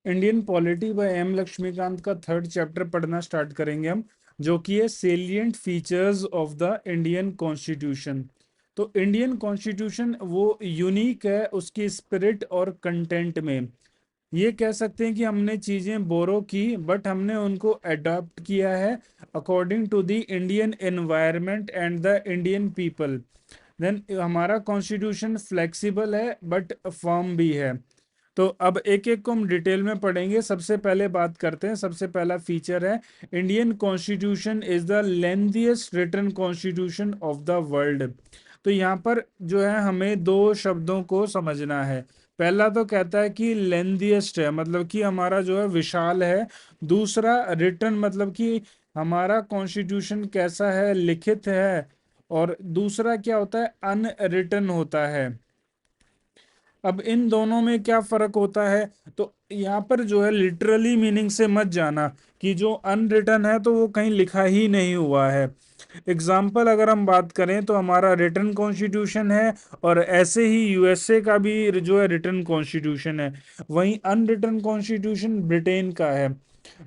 Indian polity by M Laxmikanth का third chapter पढ़ना start करेंगे हम, जो कि है salient features of the Indian constitution. तो इंडियन कॉन्स्टिट्यूशन वो यूनिक है उसकी स्पिरिट और कंटेंट में। ये कह सकते हैं कि हमने चीजें बोरो की बट हमने उनको अडॉप्ट किया है according to the Indian environment and the Indian people. Then हमारा कॉन्स्टिट्यूशन फ्लेक्सिबल है बट फर्म भी है। तो अब एक एक को हम डिटेल में पढ़ेंगे। सबसे पहले बात करते हैं, सबसे पहला फीचर है Indian constitution is the lengthiest written constitution of the world. तो यहाँ पर जो है हमें दो शब्दों को समझना है। पहला तो कहता है कि लेंथीएस्ट है, मतलब कि हमारा जो है विशाल है। दूसरा रिटन, मतलब कि हमारा कॉन्स्टिट्यूशन कैसा है, लिखित है। और दूसरा क्या होता है, अनरिटन होता है। अब इन दोनों में क्या फर्क होता है, तो यहाँ पर जो है लिटरली मीनिंग से मत जाना कि जो अनरिटन है तो वो कहीं लिखा ही नहीं हुआ है। एग्जाम्पल अगर हम बात करें तो हमारा रिटन कॉन्स्टिट्यूशन है, और ऐसे ही यूएसए का भी जो है रिटन कॉन्स्टिट्यूशन है। वहीं अनरिटन कॉन्स्टिट्यूशन ब्रिटेन का है।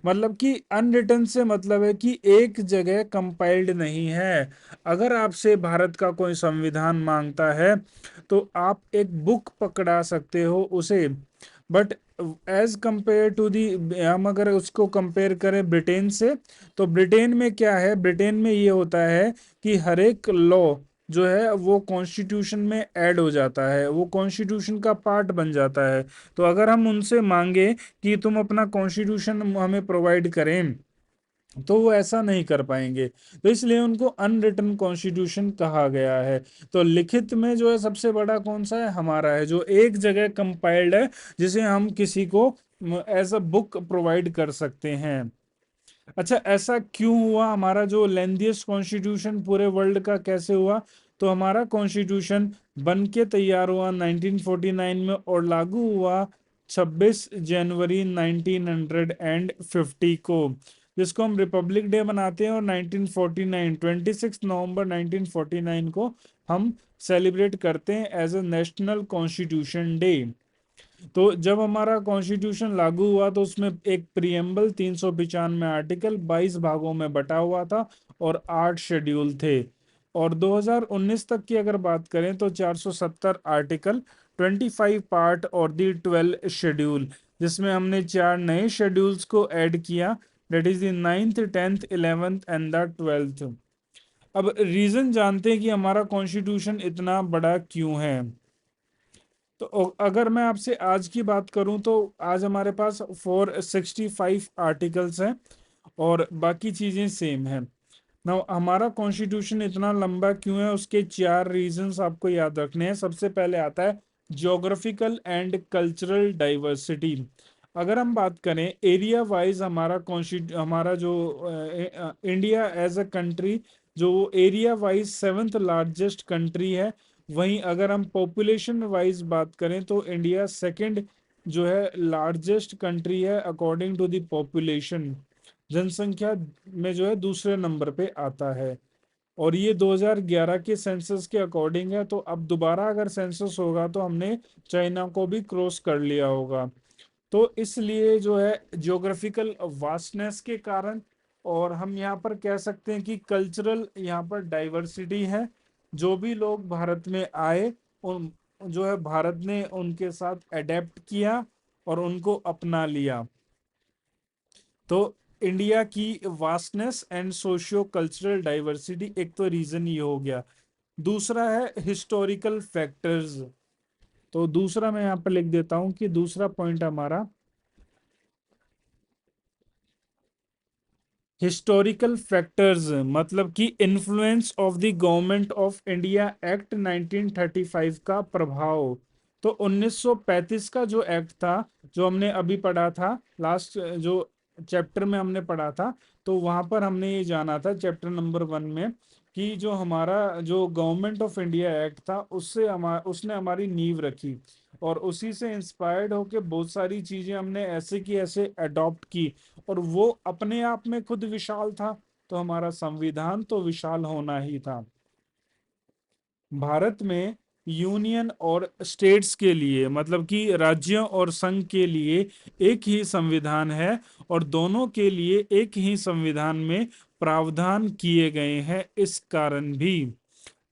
मतलब कि अनरिटन से मतलब है कि एक जगह कंपाइल्ड नहीं है। अगर आपसे भारत का कोई संविधान मांगता है तो आप एक बुक पकड़ा सकते हो उसे, but as compare to the, हम अगर उसको कंपेयर करें ब्रिटेन से, तो ब्रिटेन में क्या है, ब्रिटेन में ये होता है कि हर एक लॉ जो है वो कॉन्स्टिट्यूशन में ऐड हो जाता है, वो कॉन्स्टिट्यूशन का पार्ट बन जाता है। तो अगर हम उनसे मांगे कि तुम अपना कॉन्स्टिट्यूशन हमें प्रोवाइड करें, तो वो ऐसा नहीं कर पाएंगे। तो इसलिए उनको अनरिटन कॉन्स्टिट्यूशन कहा गया है। तो लिखित में जो है सबसे बड़ा कौन सा है, हमारा है, जो एक जगह कंपाइल्ड है, जिसे हम किसी को एज अ बुक प्रोवाइड कर सकते हैं। अच्छा, ऐसा क्यों हुआ, हमारा जो लेंथीएस्ट कॉन्स्टिट्यूशन पूरे वर्ल्ड का कैसे हुआ? तो हमारा कॉन्स्टिट्यूशन बन के तैयार हुआ 1949 में और लागू हुआ 26 जनवरी 1950 को, जिसको हम रिपब्लिक डे मनाते हैं। और 1949 26 नवंबर 1949 को हम सेलिब्रेट करते हैं as a national constitution day. तो जब हमारा कॉन्स्टिट्यूशन लागू हुआ तो उसमें एक प्रियम्बल 395 आर्टिकल 22 भागों में बटा हुआ था और 8 शेड्यूल थे। और 2019 तक की अगर बात करें तो 470 आर्टिकल, 25 पार्ट और दी 12 शेड्यूल, जिसमें हमने 4 नए शेड्यूल्स को ऐड किया, that is the 9th 10th 11th and the 12th। अब रीजन जानते हैं कि हमारा कॉन्स्टिट्यूशन इतना बड़ा क्यों है। तो अगर मैं आपसे आज की बात करूं तो आज हमारे पास 465 आर्टिकल्स हैं और बाकी चीजें सेम हैं। ना हमारा कॉन्स्टिट्यूशन इतना लंबा क्यों है, उसके 4 रीजंस आपको याद रखने हैं। सबसे पहले आता है ज्योग्राफिकल एंड कल्चरल डाइवर्सिटी। अगर हम बात करें एरिया वाइज, हमारा कॉन्स्टिट्यू हमारा जो इंडिया एज अ कंट्री, जो area wise 7th largest country है। वहीं अगर हम पॉपुलेशन वाइज बात करें तो इंडिया सेकंड जो है लार्जेस्ट कंट्री है अकॉर्डिंग टू द पॉपुलेशन, जनसंख्या में जो है दूसरे नंबर पे आता है। और ये 2011 के सेंसस के अकॉर्डिंग है, तो अब दोबारा अगर सेंसस होगा तो हमने चाइना को भी क्रॉस कर लिया होगा। तो इसलिए जो है ज्योग्राफिकल वास्टनेस के कारण, और हम यहाँ पर कह सकते हैं कि कल्चरल यहाँ पर डाइवर्सिटी है। जो भी लोग भारत में आए, उन जो है भारत ने उनके साथ अडेप्ट किया और उनको अपना लिया। तो इंडिया की vastness and socio cultural diversity एक तो रीजन ये हो गया। दूसरा है हिस्टोरिकल फैक्टर्स। तो दूसरा मैं यहाँ पर लिख देता हूँ कि दूसरा पॉइंट हमारा हिस्टोरिकल फैक्टर्स, मतलब कि influence of the government of India act 1935 का प्रभाव। तो 1935 का जो एक्ट था, जो हमने अभी पढ़ा था लास्ट जो चैप्टर में हमने पढ़ा था, तो वहां पर हमने ये जाना था चैप्टर नंबर 1 में कि जो हमारा जो गवर्नमेंट ऑफ इंडिया एक्ट था उसने हमारी नींव रखी। और उसी से इंस्पायर्ड होके बहुत सारी चीजें हमने ऐसे की ऐसे अडॉप्ट की, और वो अपने आप में खुद विशाल था। तो हमारा संविधान तो विशाल होना ही था। भारत में यूनियन और स्टेट्स के लिए, मतलब कि राज्यों और संघ के लिए एक ही संविधान है, और दोनों के लिए एक ही संविधान में प्रावधान किए गए हैं। इस कारण भी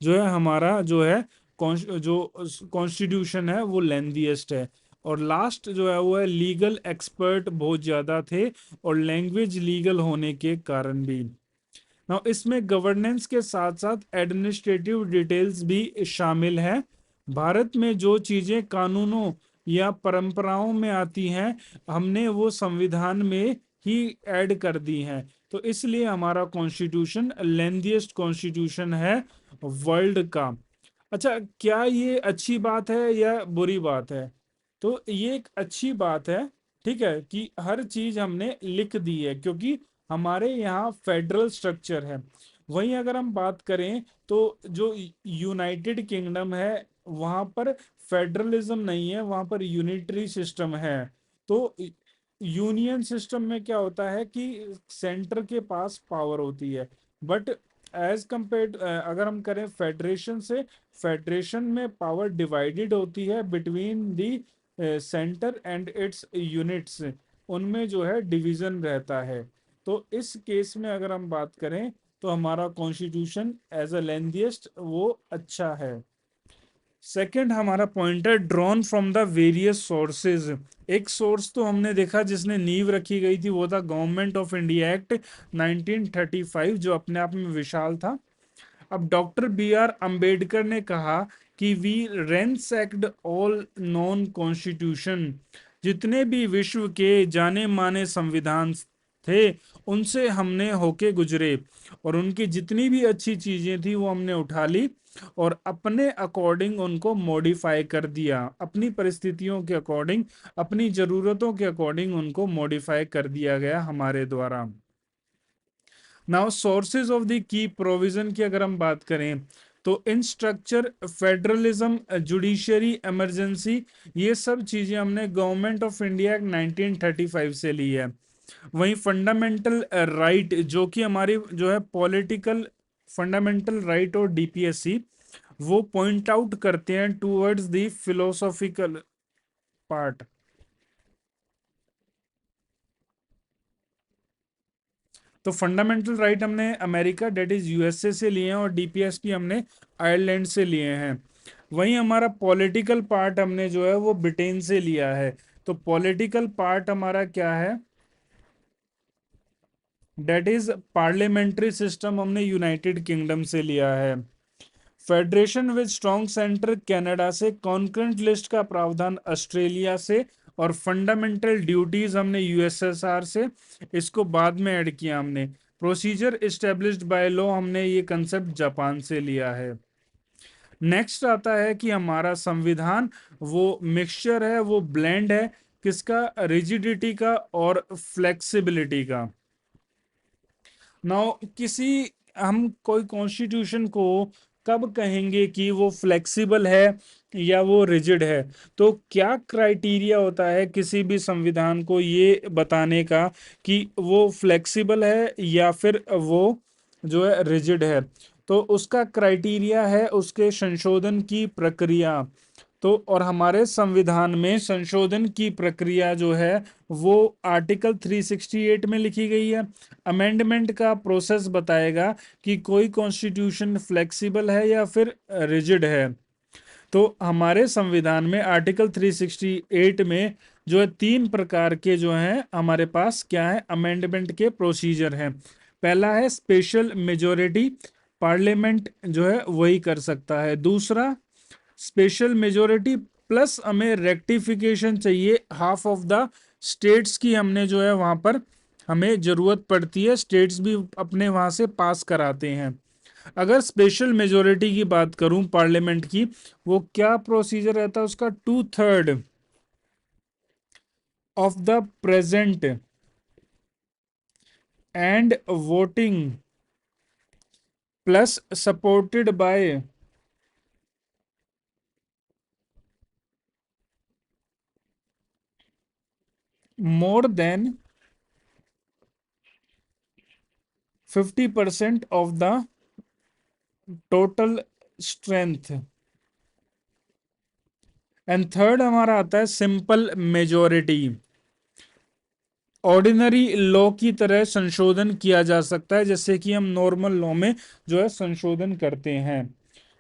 जो है हमारा जो है जो कॉन्स्टिट्यूशन है वो लेंथीएस्ट है। और लास्ट जो है वो है लीगल एक्सपर्ट बहुत ज्यादा थे, और लैंग्वेज लीगल होने के कारण भी। नाउ इसमें गवर्नेंस के साथ साथ एडमिनिस्ट्रेटिव डिटेल्स भी शामिल हैं। भारत में जो चीजें कानूनों या परंपराओं में आती हैं, हमने वो संविधान में ही ऐड कर दी हैं। तो इसलिए हमारा कॉन्स्टिट्यूशन लेंथीएस्ट कॉन्स्टिट्यूशन है वर्ल्ड का। अच्छा, क्या ये अच्छी बात है या बुरी बात है? तो ये एक अच्छी बात है, ठीक है, कि हर चीज हमने लिख दी है, क्योंकि हमारे यहाँ फेडरल स्ट्रक्चर है। वहीं अगर हम बात करें तो जो यूनाइटेड किंगडम है, वहां पर फेडरलिज्म नहीं है, वहां पर यूनिटरी सिस्टम है। तो यूनियन सिस्टम में क्या होता है कि सेंटर के पास पावर होती है, बट एज कंपेयर अगर हम करें फेडरेशन से, फेडरेशन में पावर डिवाइडेड होती है between the centre and it's units, उनमें जो है डिवीजन रहता है। तो इस केस में अगर हम बात करें तो हमारा कॉन्स्टिट्यूशन एज अ लेंथीएस्ट वो अच्छा है। सेकंड हमारा पॉइंट है drawn from the various sources. एक सोर्स तो हमने देखा जिसने नींव रखी गई थी, वो था गवर्नमेंट ऑफ इंडिया एक्ट 1935, जो अपने आप में विशाल था। अब डॉक्टर बी आर अंबेडकर ने कहा कि वी रैंसैक्ड ऑल नॉन कॉन्स्टिट्यूशन, जितने भी विश्व के जाने माने संविधान थे उनसे हमने होके गुजरे, और उनकी जितनी भी अच्छी चीजें थी वो हमने उठा ली और अपने अकॉर्डिंग उनको मॉडिफाई कर दिया, अपनी परिस्थितियों के अकॉर्डिंग, अपनी जरूरतों के अकॉर्डिंग उनको मॉडिफाई कर दिया गया हमारे द्वारा। Now sources of the key provision की अगर हम बात करें तो इन स्ट्रक्चर, फेडरलिज्म, जुडिशरी, इमरजेंसी, ये सब चीजें हमने गवर्नमेंट ऑफ इंडिया 1935 से ली है। वहीं फंडामेंटल राइट जो कि हमारी जो है पॉलिटिकल फंडामेंटल राइट और डीपीएससी वो पॉइंट आउट करते हैं टूवर्ड्स द फिलोसॉफिकल पार्ट। तो फंडामेंटल राइट हमने अमेरिका डेट इज यूएसए से लिए हैं, और डीपीएसपी हमने आयरलैंड से लिए हैं। वहीं हमारा पॉलिटिकल पार्ट हमने जो है वो ब्रिटेन से लिया है। तो पॉलिटिकल पार्ट हमारा क्या है, डेट इज पार्लियामेंट्री सिस्टम हमने यूनाइटेड किंगडम से लिया है। Federation with strong centre Canada से, कॉन्करेंट लिस्ट का प्रावधान ऑस्ट्रेलिया से, और फंडामेंटल ड्यूटीज हमने यूएसएसआर से, इसको बाद में ऐड किया हमने। प्रोसीजर इस्टेब्लिश्ड बाय लॉ हमने ये कंसेप्ट जापान से लिया है। नेक्स्ट आता है कि हमारा संविधान वो मिक्सचर है, वो ब्लेंड है, किसका, रिजिडिटी का और फ्लेक्सिबिलिटी का। नाउ किसी, हम कोई कॉन्स्टिट्यूशन को कब कहेंगे कि वो फ्लेक्सिबल है या वो रिजिड है? तो क्या क्राइटेरिया होता है किसी भी संविधान को ये बताने का कि वो फ्लेक्सिबल है या फिर वो जो है रिजिड है? तो उसका क्राइटेरिया है उसके संशोधन की प्रक्रिया। तो और हमारे संविधान में संशोधन की प्रक्रिया जो है वो आर्टिकल 368 में लिखी गई है। अमेंडमेंट का प्रोसेस बताएगा कि कोई कॉन्स्टिट्यूशन फ्लेक्सिबल है या फिर रिजिड है। तो हमारे संविधान में आर्टिकल 368 में जो है तीन प्रकार के जो हैं हमारे पास क्या है, अमेंडमेंट के प्रोसीजर हैं। पहला है स्पेशल मेजोरिटी, पार्लियामेंट जो है वही कर सकता है। दूसरा, स्पेशल मेजोरिटी प्लस हमें रेक्टिफिकेशन चाहिए हाफ ऑफ द स्टेट्स की, हमने जो है वहां पर हमें जरूरत पड़ती है, स्टेट्स भी अपने वहां से पास कराते हैं। अगर स्पेशल मेजोरिटी की बात करूं पार्लियामेंट की, वो क्या प्रोसीजर रहता है उसका, 2/3 of the present and voting plus supported by more than 50% of the total strength. And third हमारा आता है सिंपल मेजोरिटी। ऑर्डिनरी लॉ की तरह संशोधन किया जा सकता है, जैसे कि हम नॉर्मल लॉ में जो है संशोधन करते हैं।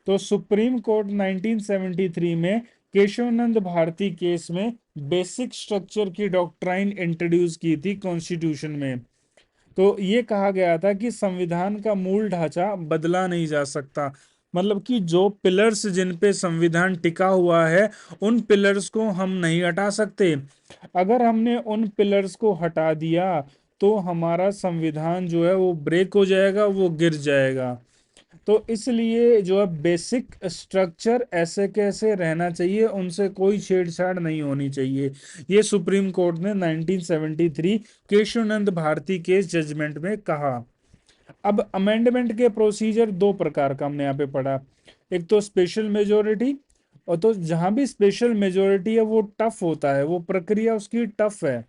तो सुप्रीम कोर्ट 1973 में केशवानंद भारती केस में बेसिक स्ट्रक्चर की डॉक्ट्राइन इंट्रोड्यूस की थी कॉन्स्टिट्यूशन में। तो ये कहा गया था कि संविधान का मूल ढांचा बदला नहीं जा सकता, मतलब कि जो पिलर्स जिन पे संविधान टिका हुआ है उन पिलर्स को हम नहीं हटा सकते। अगर हमने उन पिलर्स को हटा दिया तो हमारा संविधान जो है वो ब्रेक हो जाएगा, वो गिर जाएगा। तो इसलिए जो है बेसिक स्ट्रक्चर ऐसे कैसे रहना चाहिए, उनसे कोई छेड़छाड़ नहीं होनी चाहिए। ये सुप्रीम कोर्ट ने 1973 केशवानंद भारती के जजमेंट में कहा। अब अमेंडमेंट के प्रोसीजर दो प्रकार का हमने यहाँ पे पढ़ा। एक तो स्पेशल मेजोरिटी, और तो जहां भी स्पेशल मेजोरिटी है वो टफ होता है, वो प्रक्रिया उसकी टफ है।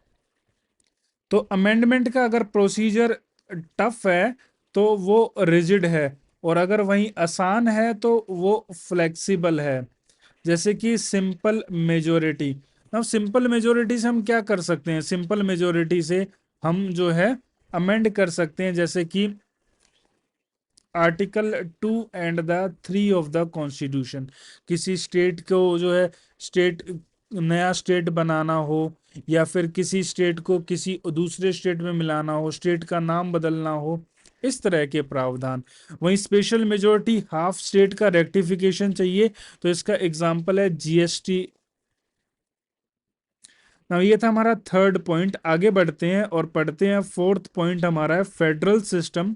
तो अमेंडमेंट का अगर प्रोसीजर टफ है तो वो रिजिड है, और अगर वहीं आसान है तो वो फ्लेक्सिबल है। जैसे कि सिंपल मेजोरिटी। अब सिंपल मेजोरिटी से हम क्या कर सकते हैं? सिंपल मेजोरिटी से हम जो है अमेंड कर सकते हैं, जैसे कि article 2 and 3 of the constitution. किसी स्टेट को जो है स्टेट, नया स्टेट बनाना हो, या फिर किसी स्टेट को किसी दूसरे स्टेट में मिलाना हो, स्टेट का नाम बदलना हो, इस तरह के प्रावधान। वहीं स्पेशल मेजोरिटी हाफ स्टेट का रेक्टिफिकेशन चाहिए, तो इसका एग्जांपल है जीएसटी। ना ये था हमारा थर्ड पॉइंट। आगे बढ़ते हैं और पढ़ते हैं फोर्थ पॉइंट हमारा है फेडरल सिस्टम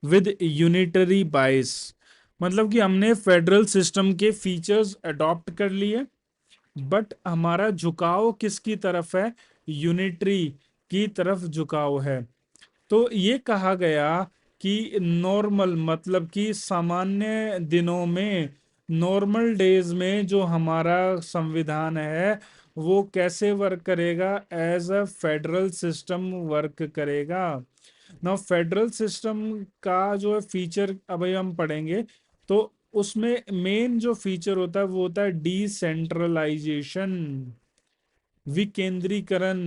विद यूनिटरी बाइस। मतलब कि हमने फेडरल सिस्टम के फीचर्स अडॉप्ट कर लिए, बट हमारा झुकाव किसकी तरफ है? यूनिटरी की तरफ झुकाव है। तो ये कहा गया कि नॉर्मल, मतलब कि सामान्य दिनों में, नॉर्मल डेज में जो हमारा संविधान है वो कैसे वर्क करेगा? As a federal system work करेगा। ना फेडरल सिस्टम का जो है फीचर अभी हम पढ़ेंगे, तो उसमें मेन जो फीचर होता है वो होता है डिसेंट्रलाइजेशन, विकेंद्रीकरण,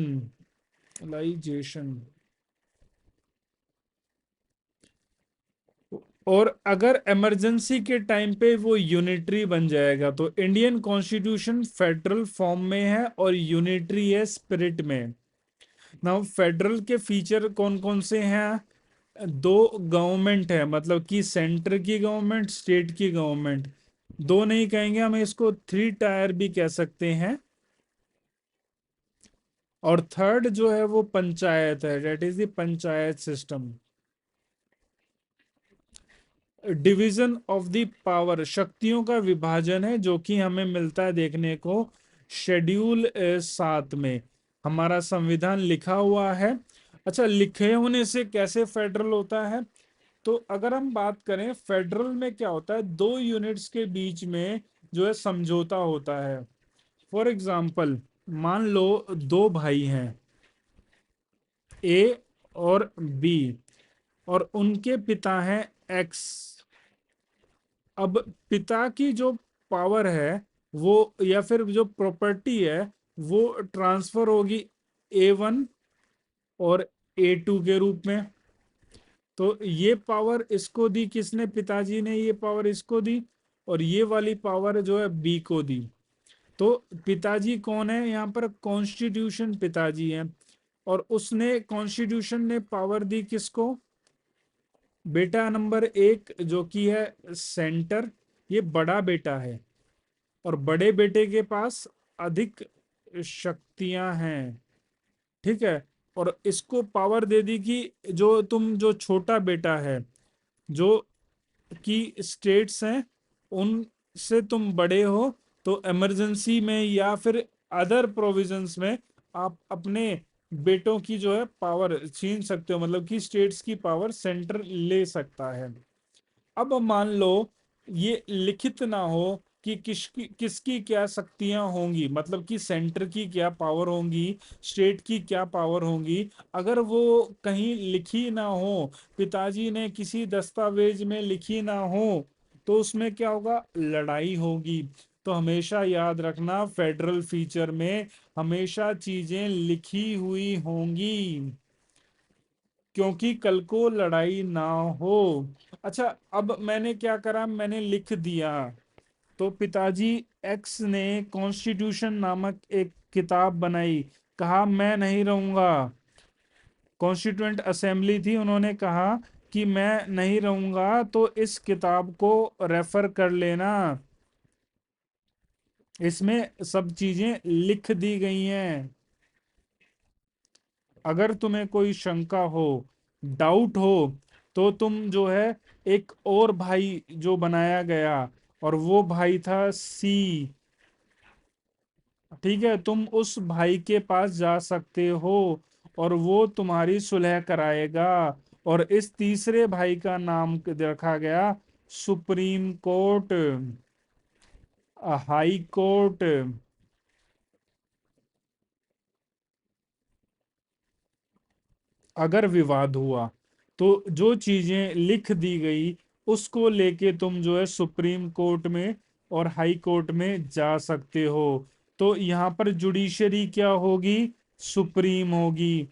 लाइजेशन। और अगर इमरजेंसी के टाइम पे वो यूनिटरी बन जाएगा। तो इंडियन कॉन्स्टिट्यूशन फेडरल फॉर्म में है और यूनिटरी है स्पिरिट में। नाउ फेडरल के फीचर कौन कौन से हैं? दो गवर्नमेंट है, मतलब कि सेंटर की गवर्नमेंट, स्टेट की गवर्नमेंट। दो नहीं कहेंगे, हम इसको 3 टायर भी कह सकते हैं। और थर्ड जो है वो पंचायत है, that is the panchayat system. Division of the power, शक्तियों का विभाजन है, जो कि हमें मिलता है देखने को शेड्यूल 7 में। हमारा संविधान लिखा हुआ है। अच्छा, लिखे होने से कैसे फेडरल होता है? तो अगर हम बात करें फेडरल में क्या होता है, दो यूनिट्स के बीच में जो है समझौता होता है। फॉर एग्जाम्पल, मान लो दो भाई हैं, ए और बी, और उनके पिता हैं एक्स। अब पिता की जो पावर है वो, या फिर जो प्रॉपर्टी है वो ट्रांसफर होगी A1 और A2 के रूप में। तो ये पावर इसको दी किसने? पिताजी ने ये पावर इसको दी, और ये वाली पावर जो है बी को दी। तो पिताजी कौन है यहाँ पर? कॉन्स्टिट्यूशन पिताजी है। और उसने, कॉन्स्टिट्यूशन ने पावर दी किसको? बेटा नंबर 1 जो कि है सेंटर, ये बड़ा बेटा है, और बड़े बेटे के पास अधिक शक्तियां हैं। ठीक है। और इसको पावर दे दी कि जो तुम, जो छोटा बेटा है, जो कि स्टेट्स हैं उनसे तुम बड़े हो, तो इमरजेंसी में या फिर अदर प्रोविजंस में आप अपने बेटों की जो है पावर छीन सकते हो, मतलब कि स्टेट्स की पावर सेंटर ले सकता है। अब मान लो ये लिखित ना हो कि किसकी किसकी क्या शक्तियां होंगी, मतलब कि सेंटर की क्या पावर होंगी, स्टेट की क्या पावर होंगी। अगर वो कहीं लिखी ना हो, पिताजी ने किसी दस्तावेज में लिखी ना हो, तो उसमें क्या होगा? लड़ाई होगी। तो हमेशा याद रखना, फेडरल फीचर में हमेशा चीजें लिखी हुई होंगी, क्योंकि कल को लड़ाई ना हो। अच्छा, अब मैंने क्या करा, मैंने लिख दिया। तो पिताजी एक्स ने कॉन्स्टिट्यूशन नामक एक किताब बनाई, कहा मैं नहीं रहूंगा। कॉन्स्टिट्यूएंट असेंबली थी, उन्होंने कहा कि मैं नहीं रहूंगा, तो इस किताब को रेफर कर लेना, इसमें सब चीजें लिख दी गई हैं। अगर तुम्हें कोई शंका हो, डाउट हो, तो तुम जो है एक और भाई जो बनाया गया, और वो भाई था सी, ठीक है, तुम उस भाई के पास जा सकते हो और वो तुम्हारी सुलह कराएगा। और इस तीसरे भाई का नाम रखा गया सुप्रीम कोर्ट, हाई कोर्ट। अगर विवाद हुआ तो जो चीजें लिख दी गई उसको लेके तुम जो है सुप्रीम कोर्ट में और हाई कोर्ट में जा सकते हो। तो यहाँ पर जुडिशरी क्या होगी, सुप्रीम होगी।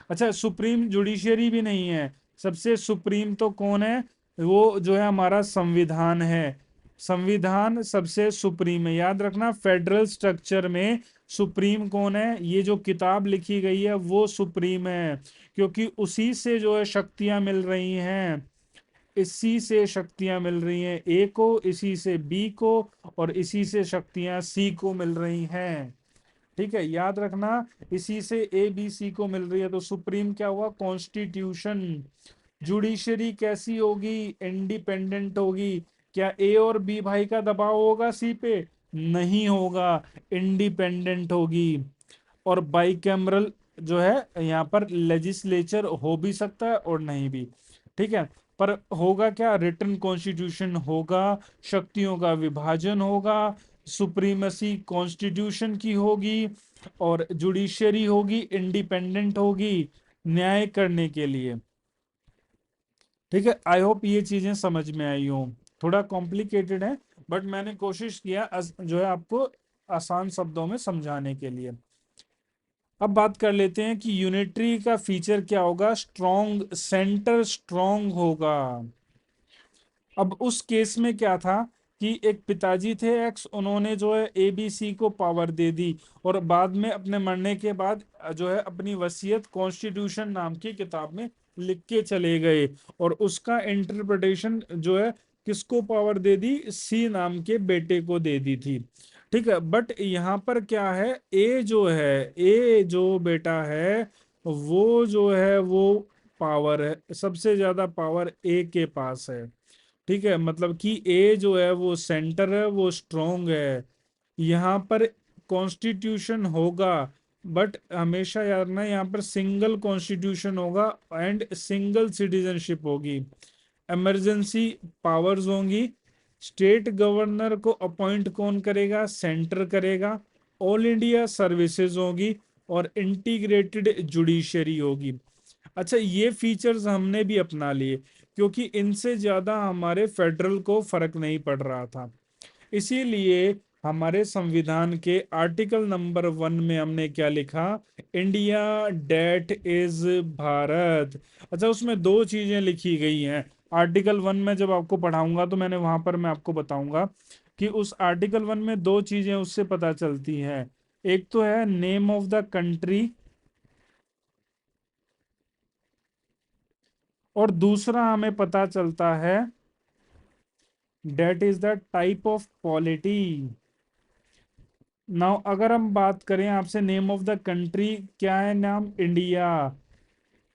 अच्छा, सुप्रीम जुडिशरी भी नहीं है, सबसे सुप्रीम तो कौन है, वो जो है हमारा संविधान है। संविधान सबसे सुप्रीम है, याद रखना, फेडरल स्ट्रक्चर में सुप्रीम कौन है, ये जो किताब लिखी गई है वो सुप्रीम है, क्योंकि उसी से जो है शक्तियां मिल रही हैं, इसी से शक्तियां मिल रही हैं ए को, इसी से बी को, और इसी से शक्तियां सी को मिल रही हैं। ठीक है, याद रखना, इसी से ए बी सी को मिल रही है। तो सुप्रीम क्या हुआ, कॉन्स्टिट्यूशन। जुडिशरी कैसी होगी, इंडिपेंडेंट होगी। क्या ए और बी भाई का दबाव होगा सी पे, नहीं होगा, इंडिपेंडेंट होगी। और बाइकैमरल जो है, यहाँ पर लेजिस्लेचर हो भी सकता है और नहीं भी, ठीक है। पर होगा क्या, रिटन कॉन्स्टिट्यूशन होगा, शक्तियों का विभाजन होगा, सुप्रीमेसी कॉन्स्टिट्यूशन की होगी, और जुडिशरी होगी, इंडिपेंडेंट होगी न्याय करने के लिए। ठीक है, आई होप ये चीजें समझ में आई हो। थोड़ा कॉम्प्लिकेटेड है, बट मैंने कोशिश किया जो है आपको आसान शब्दों में समझाने के लिए। अब बात कर लेते हैं कि यूनिटरी का फीचर क्या होगा, स्ट्रॉन्ग, सेंटर स्ट्रॉन्ग होगा। अब उस केस में क्या था कि एक पिताजी थे एक्स, उन्होंने जो है एबीसी को पावर दे दी, और बाद में अपने मरने के बाद जो है अपनी वसीयत कॉन्स्टिट्यूशन नाम की किताब में लिख के चले गए, और उसका इंटरप्रिटेशन जो है किसको पावर दे दी, सी नाम के बेटे को दे दी थी। ठीक है, बट यहाँ पर क्या है, ए जो है, ए जो बेटा है, वो जो है वो पावर है, सबसे ज्यादा पावर ए के पास है। ठीक है, मतलब कि ए जो है वो सेंटर है, वो स्ट्रोंग है। यहाँ पर कॉन्स्टिट्यूशन होगा, बट हमेशा याद रखना, यहाँ पर सिंगल कॉन्स्टिट्यूशन होगा एंड सिंगल सिटीजनशिप होगी। इमरजेंसी पावर्स होंगी। स्टेट गवर्नर को अपॉइंट कौन करेगा, सेंटर करेगा। ऑल इंडिया सर्विसेज होगी, और इंटीग्रेटेड जुडिशरी होगी। अच्छा, ये फीचर्स हमने भी अपना लिए, क्योंकि इनसे ज्यादा हमारे फेडरल को फर्क नहीं पड़ रहा था। इसीलिए हमारे संविधान के आर्टिकल नंबर 1 में हमने क्या लिखा, इंडिया डेट इज भारत। अच्छा, उसमें दो चीजें लिखी गई हैं। आर्टिकल 1 में जब आपको पढ़ाऊंगा तो मैंने वहां पर मैं आपको बताऊंगा कि उस आर्टिकल 1 में दो चीजें उससे पता चलती हैं। एक तो है नेम ऑफ द कंट्री, और दूसरा हमें पता चलता है that is the type of polity. Now अगर हम बात करें आपसे, नेम ऑफ द कंट्री क्या है, नाम इंडिया,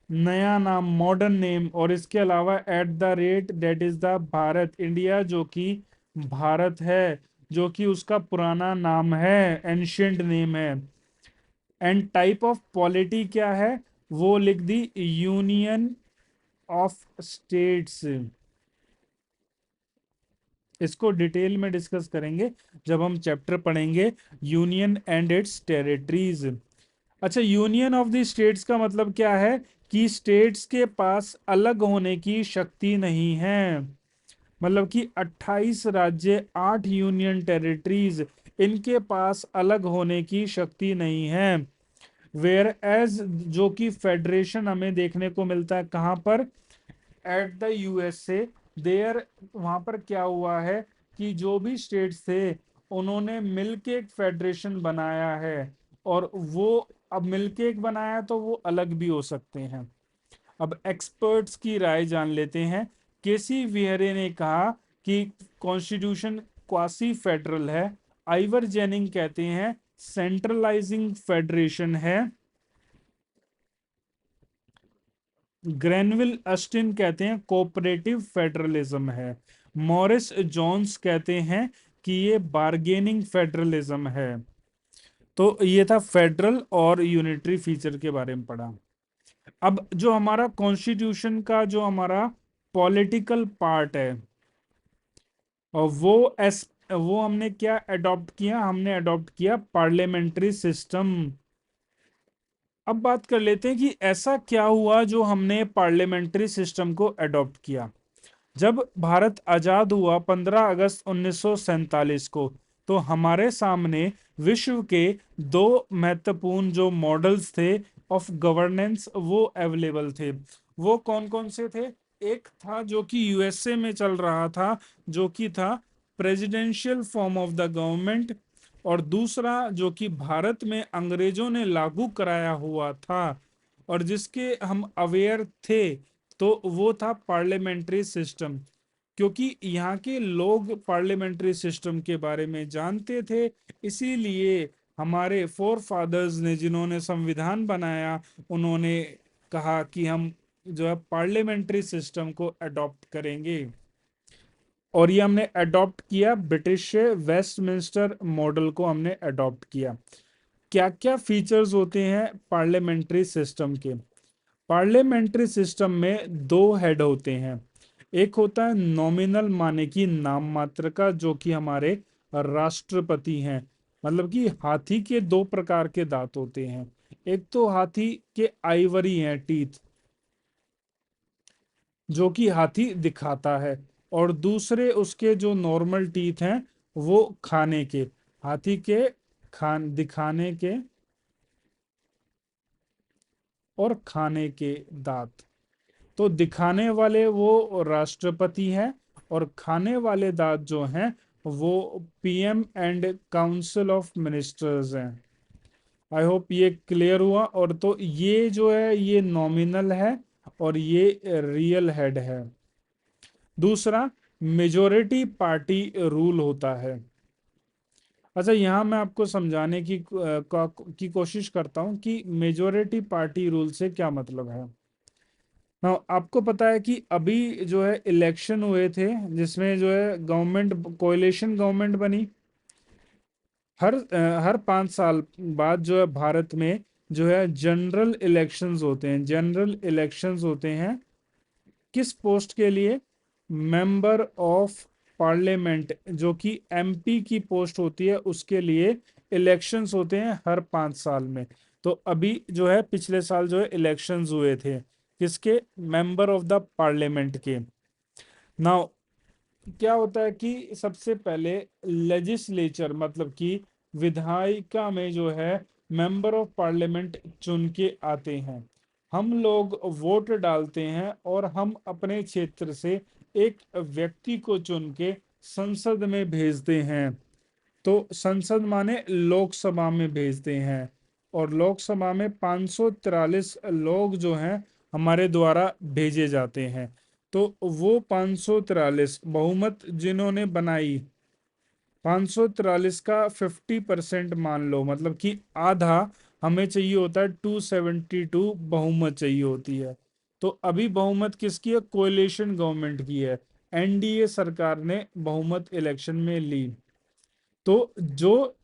नया नाम मॉडर्न नेम, और इसके अलावा at the rate that is the Bharat, India जो कि भारत है, जो कि उसका पुराना नाम है, एंशियंट नेम है। एंड टाइप ऑफ पॉलिटी क्या है, वो लिख दी, यूनियन ऑफ स्टेट्स। इसको डिटेल में डिस्कस करेंगे जब हम चैप्टर पढ़ेंगे यूनियन एंड इट्स टेरिटरीज। अच्छा, यूनियन ऑफ द स्टेट्स का मतलब क्या है, कि स्टेट्स के पास अलग होने की शक्ति नहीं है। मतलब कि 28 राज्य, 8 यूनियन टेरिटरीज, इनके पास अलग होने की शक्ति नहीं है। वेयर एज जो कि फेडरेशन हमें देखने को मिलता है कहाँ पर, एट द यूएसए, देयर, वहां पर क्या हुआ है कि जो भी स्टेट्स थे उन्होंने मिलके एक फेडरेशन बनाया है, और वो अब मिलके एक बनाया तो वो अलग भी हो सकते हैं। अब एक्सपर्ट्स की राय जान लेते हैं। केसी विहरे ने कहा कि कॉन्स्टिट्यूशन क्वासी फेडरल है। आइवर जेनिंग कहते हैं सेंट्रलाइजिंग फेडरेशन है। ग्रेनविल अस्टिन कहते हैं कोऑपरेटिव फेडरलिज्म है। मॉरिस जॉन्स कहते हैं कि ये बार्गेनिंग फेडरलिज्म है। तो ये था फेडरल और यूनिटरी फीचर के बारे में पढ़ा। अब जो हमारा कॉन्स्टिट्यूशन का जो हमारा पॉलिटिकल पार्ट है, और वो हमने क्या अडॉप्ट किया, हमने अडॉप्ट किया पार्लियामेंट्री सिस्टम। अब बात कर लेते हैं कि ऐसा क्या हुआ जो हमने पार्लियामेंट्री सिस्टम को अडॉप्ट किया। जब भारत आजाद हुआ 15 अगस्त 1947 को, तो हमारे सामने विश्व के दो महत्वपूर्ण जो मॉडल्स थे ऑफ गवर्नेंस वो अवेलेबल थे। वो कौन कौन से थे? एक था जो कि यूएसए में चल रहा था, जो कि था presidential form of the government, और दूसरा जो कि भारत में अंग्रेजों ने लागू कराया हुआ था और जिसके हम अवेयर थे, तो वो था पार्लियामेंट्री सिस्टम। क्योंकि यहाँ के लोग पार्लियामेंट्री सिस्टम के बारे में जानते थे, इसीलिए हमारे फोर फादर्स ने, जिन्होंने संविधान बनाया, उन्होंने कहा कि हम जो है पार्लियामेंट्री सिस्टम को अडॉप्ट करेंगे। और ये हमने अडॉप्ट किया ब्रिटिश से, वेस्टमिंस्टर मॉडल को हमने अडॉप्ट किया। क्या क्या फीचर्स होते हैं पार्लियामेंट्री सिस्टम के? पार्लियामेंट्री सिस्टम में दो हेड होते हैं। एक होता है नॉमिनल, माने कि नाम मात्र का, जो कि हमारे राष्ट्रपति हैं। मतलब कि हाथी के दो प्रकार के दांत होते हैं। एक तो हाथी के आइवरी हैं टीथ, जो कि हाथी दिखाता है, और दूसरे उसके जो नॉर्मल टीथ हैं वो खाने के, हाथी के खान दिखाने के और खाने के दांत। तो दिखाने वाले वो राष्ट्रपति हैं, और खाने वाले दांत जो हैं वो PM and council of ministers हैं। आई होप ये क्लियर हुआ। और तो ये जो है ये नॉमिनल है और ये रियल हेड है। दूसरा, मेजोरिटी पार्टी रूल होता है। अच्छा, यहाँ मैं आपको समझाने की कोशिश करता हूँ कि मेजोरिटी पार्टी रूल से क्या मतलब है। Now, आपको पता है कि अभी जो है इलेक्शन हुए थे, जिसमें जो है गवर्नमेंट, कोalition गवर्नमेंट बनी। हर 5 साल बाद जो है भारत में जो है जनरल इलेक्शंस होते हैं। जनरल इलेक्शंस होते हैं किस पोस्ट के लिए? मेंबर ऑफ पार्लियामेंट, जो कि एमपी की पोस्ट होती है, उसके लिए इलेक्शंस होते हैं हर 5 साल में। तो अभी जो है पिछले साल जो है इलेक्शंस हुए थे, किसके? मेंबर ऑफ द पार्लियामेंट के। नाउ क्या होता है कि सबसे पहले लेजिस्लेचर, मतलब कि विधायिका में जो है मेंबर ऑफ पार्लियामेंट चुन के आते हैं। हम लोग वोट डालते हैं और हम अपने क्षेत्र से एक व्यक्ति को चुन के संसद में भेजते हैं। तो संसद माने लोकसभा में भेजते हैं, और लोकसभा में 543 लोग जो हैं हमारे द्वारा भेजे जाते हैं। तो वो 543 बहुमत जिन्होंने बनाई, 543 का 50% मान लो, मतलब कि आधा हमें चाहिए होता है, 272 बहुमत चाहिए होती है। तो अभी बहुमत किसकी है? कोएलिशन गवर्नमेंट की है। एनडीए सरकार ने बहुमत इलेक्शन में ली। तो जो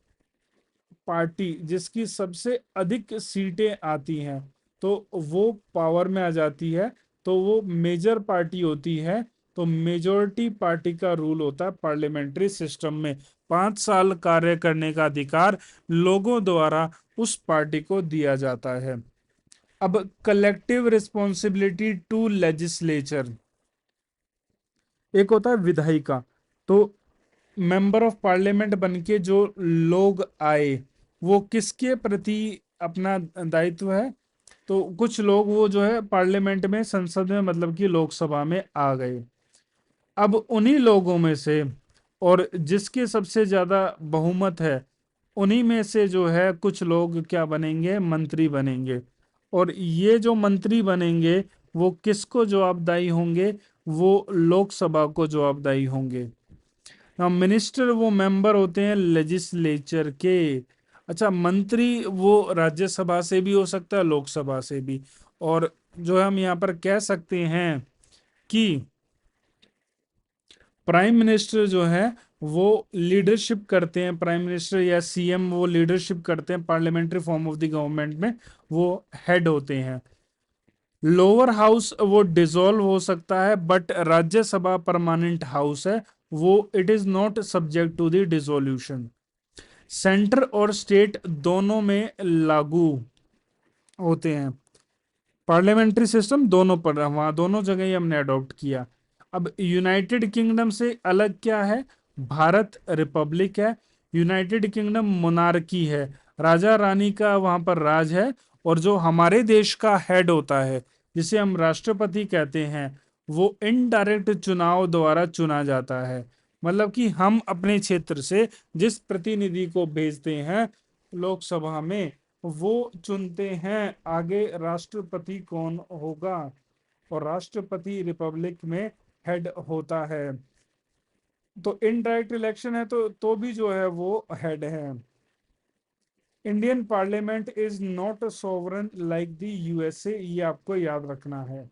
पार्टी जिसकी सबसे अधिक सीटें आती हैं, तो वो पावर में आ जाती है, तो वो मेजर पार्टी होती है। तो मेजोरिटी पार्टी का रूल होता है पार्लियामेंट्री सिस्टम में। 5 साल कार्य करने का अधिकार लोगों द्वारा उस पार्टी को दिया जाता है। अब कलेक्टिव रिस्पॉन्सिबिलिटी टू लेजिस्लेचर, एक होता है विधायिका। तो मेंबर ऑफ पार्लियामेंट बन के जो लोग आए, वो किसके प्रति अपना दायित्व है? तो कुछ लोग वो जो है पार्लियामेंट में, संसद में, मतलब कि लोकसभा में आ गए। अब उन्हीं लोगों में से, और जिसके सबसे ज्यादा बहुमत है, उन्हीं में से जो है कुछ लोग क्या बनेंगे? मंत्री बनेंगे। और ये जो मंत्री बनेंगे, वो किसको जवाबदाई होंगे? वो लोकसभा को जवाबदाई होंगे। हाँ, मिनिस्टर वो मेंबर होते हैं लेजिस्लेचर के। अच्छा, मंत्री वो राज्यसभा से भी हो सकता है, लोकसभा से भी। और जो हम यहाँ पर कह सकते हैं कि प्राइम मिनिस्टर जो है वो लीडरशिप करते हैं, प्राइम मिनिस्टर या सीएम वो लीडरशिप करते हैं parliamentary form of the government में, वो हेड होते हैं। लोअर हाउस वो डिसॉल्व हो सकता है, बट राज्यसभा परमानेंट हाउस है, वो it is not subject to the dissolution. Centre और स्टेट दोनों में लागू होते हैं। पार्लियामेंट्री सिस्टम दोनों पर, वहां दोनों जगह ही हमने अडॉप्ट किया। अब यूनाइटेड किंगडम से अलग क्या है? भारत रिपब्लिक है, यूनाइटेड किंगडम मोनार्की है, राजा रानी का वहां पर राज है। और जो हमारे देश का हेड होता है, जिसे हम राष्ट्रपति कहते हैं, वो इनडायरेक्ट चुनाव द्वारा चुना जाता है। मतलब कि हम अपने क्षेत्र से जिस प्रतिनिधि को भेजते हैं लोकसभा में, वो चुनते हैं आगे राष्ट्रपति कौन होगा। और राष्ट्रपति रिपब्लिक में हेड होता है। तो इनडायरेक्ट इलेक्शन है, तो भी जो है वो हेड है। Indian parliament is not sovereign like the USA, ये आपको याद रखना है।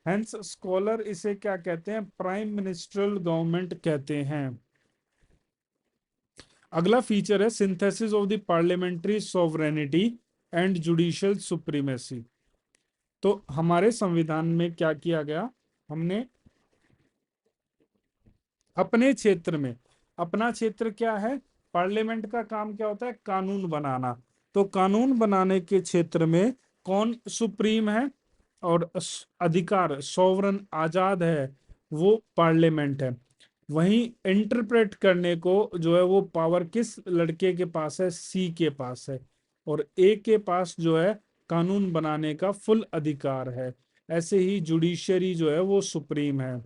हेंस स्कॉलर इसे क्या कहते हैं? प्राइम मिनिस्ट्रल गवर्नमेंट कहते हैं। अगला फीचर है synthesis of the parliamentary sovereignty and judicial supremacy. तो हमारे संविधान में क्या किया गया? हमने अपने क्षेत्र में, अपना क्षेत्र क्या है? पार्लियामेंट का काम क्या होता है? कानून बनाना। तो कानून बनाने के क्षेत्र में कौन सुप्रीम है और अधिकार सॉवरन आजाद है? वो पार्लियामेंट है। वहीं इंटरप्रेट करने को जो है वो पावर किस लड़के के पास है? सी के पास है। और ए के पास जो है कानून बनाने का फुल अधिकार है। ऐसे ही जुडिशरी जो है वो सुप्रीम है।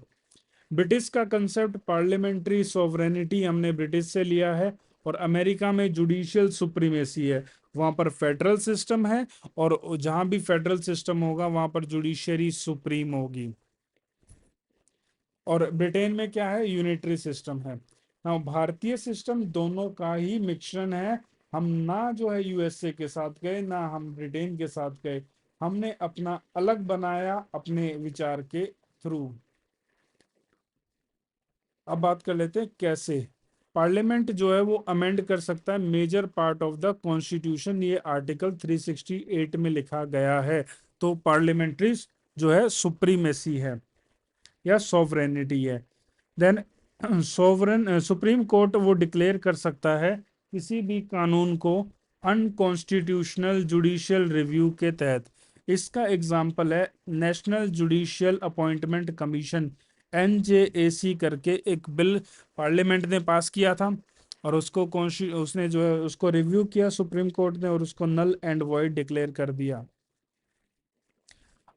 ब्रिटिश का कंसेप्ट पार्लियामेंट्री सोवरेनिटी हमने ब्रिटिश से लिया है। और अमेरिका में जुडिशियल सुप्रीमेसी है, वहां पर फेडरल सिस्टम है। और जहां भी फेडरल सिस्टम होगा वहां पर जुडिशरी सुप्रीम होगी। और ब्रिटेन में क्या है? यूनिटरी सिस्टम है ना। भारतीय सिस्टम दोनों का ही मिश्रण है। हम ना जो है यूएसए के साथ गए, ना हम ब्रिटेन के साथ गए, हमने अपना अलग बनाया अपने विचार के थ्रू। अब बात कर लेते हैं कैसे पार्लियामेंट जो है वो अमेंड कर सकता है major part of the constitution. ये आर्टिकल 368 में लिखा गया है। तो पार्लियामेंट्री जो है सुप्रीमेसी है या सॉवरेनिटी है। देन सोवरेन सुप्रीम कोर्ट वो डिक्लेयर कर सकता है किसी भी कानून को अनकॉन्स्टिट्यूशनल जुडिशियल रिव्यू के तहत। इसका एग्जाम्पल है national judicial appointment commission, NJAC करके एक बिल पार्लियामेंट ने पास किया था। और उसने जो है उसको रिव्यू किया सुप्रीम कोर्ट ने, और उसको नल एंड वॉइड डिक्लेयर कर दिया।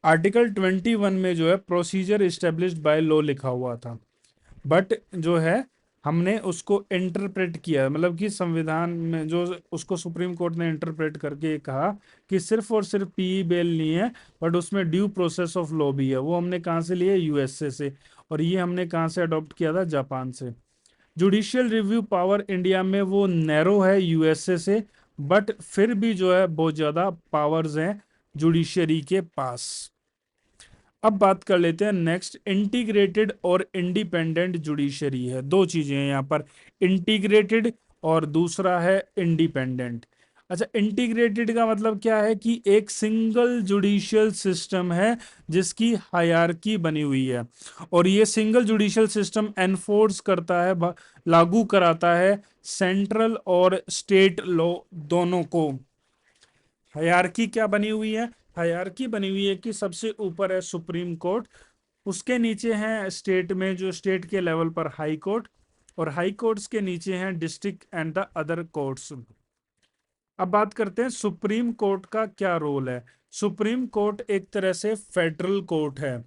आर्टिकल 21 में जो है प्रोसीजर इस्टेब्लिश्ड बाय लॉ लिखा हुआ था, बट जो है हमने उसको इंटरप्रेट किया, मतलब कि संविधान में जो उसको सुप्रीम कोर्ट ने इंटरप्रेट करके कहा कि सिर्फ और सिर्फ पीई बेल नहीं है, बट उसमें ड्यू प्रोसेस ऑफ लॉ भी है। वो हमने कहाँ से लिए? यूएसए से। और ये हमने कहाँ से अडॉप्ट किया था? जापान से। जुडिशियल रिव्यू पावर इंडिया में वो नैरो है यूएसए से, बट फिर भी जो है बहुत ज्यादा पावर्स हैं जुडिशरी के पास। अब बात कर लेते हैं नेक्स्ट, इंटीग्रेटेड और इंडिपेंडेंट जुडिशरी है। दो चीजें हैं यहाँ पर, इंटीग्रेटेड और दूसरा है इंडिपेंडेंट। अच्छा, इंटीग्रेटेड का मतलब क्या है? कि एक सिंगल जुडिशियल सिस्टम है जिसकी हायरार्की बनी हुई है। और ये सिंगल जुडिशियल सिस्टम एनफोर्स करता है, लागू कराता है सेंट्रल और स्टेट लॉ दोनों को। हायरार्की क्या बनी हुई है? हायरार्की बनी हुई है कि सबसे ऊपर है सुप्रीम कोर्ट, उसके नीचे हैं स्टेट में, जो स्टेट के लेवल पर हाई कोर्ट, और हाई कोर्ट्स के नीचे हैं district and the other courts. अब बात करते हैं सुप्रीम कोर्ट का क्या रोल है। सुप्रीम कोर्ट एक तरह से फेडरल कोर्ट है,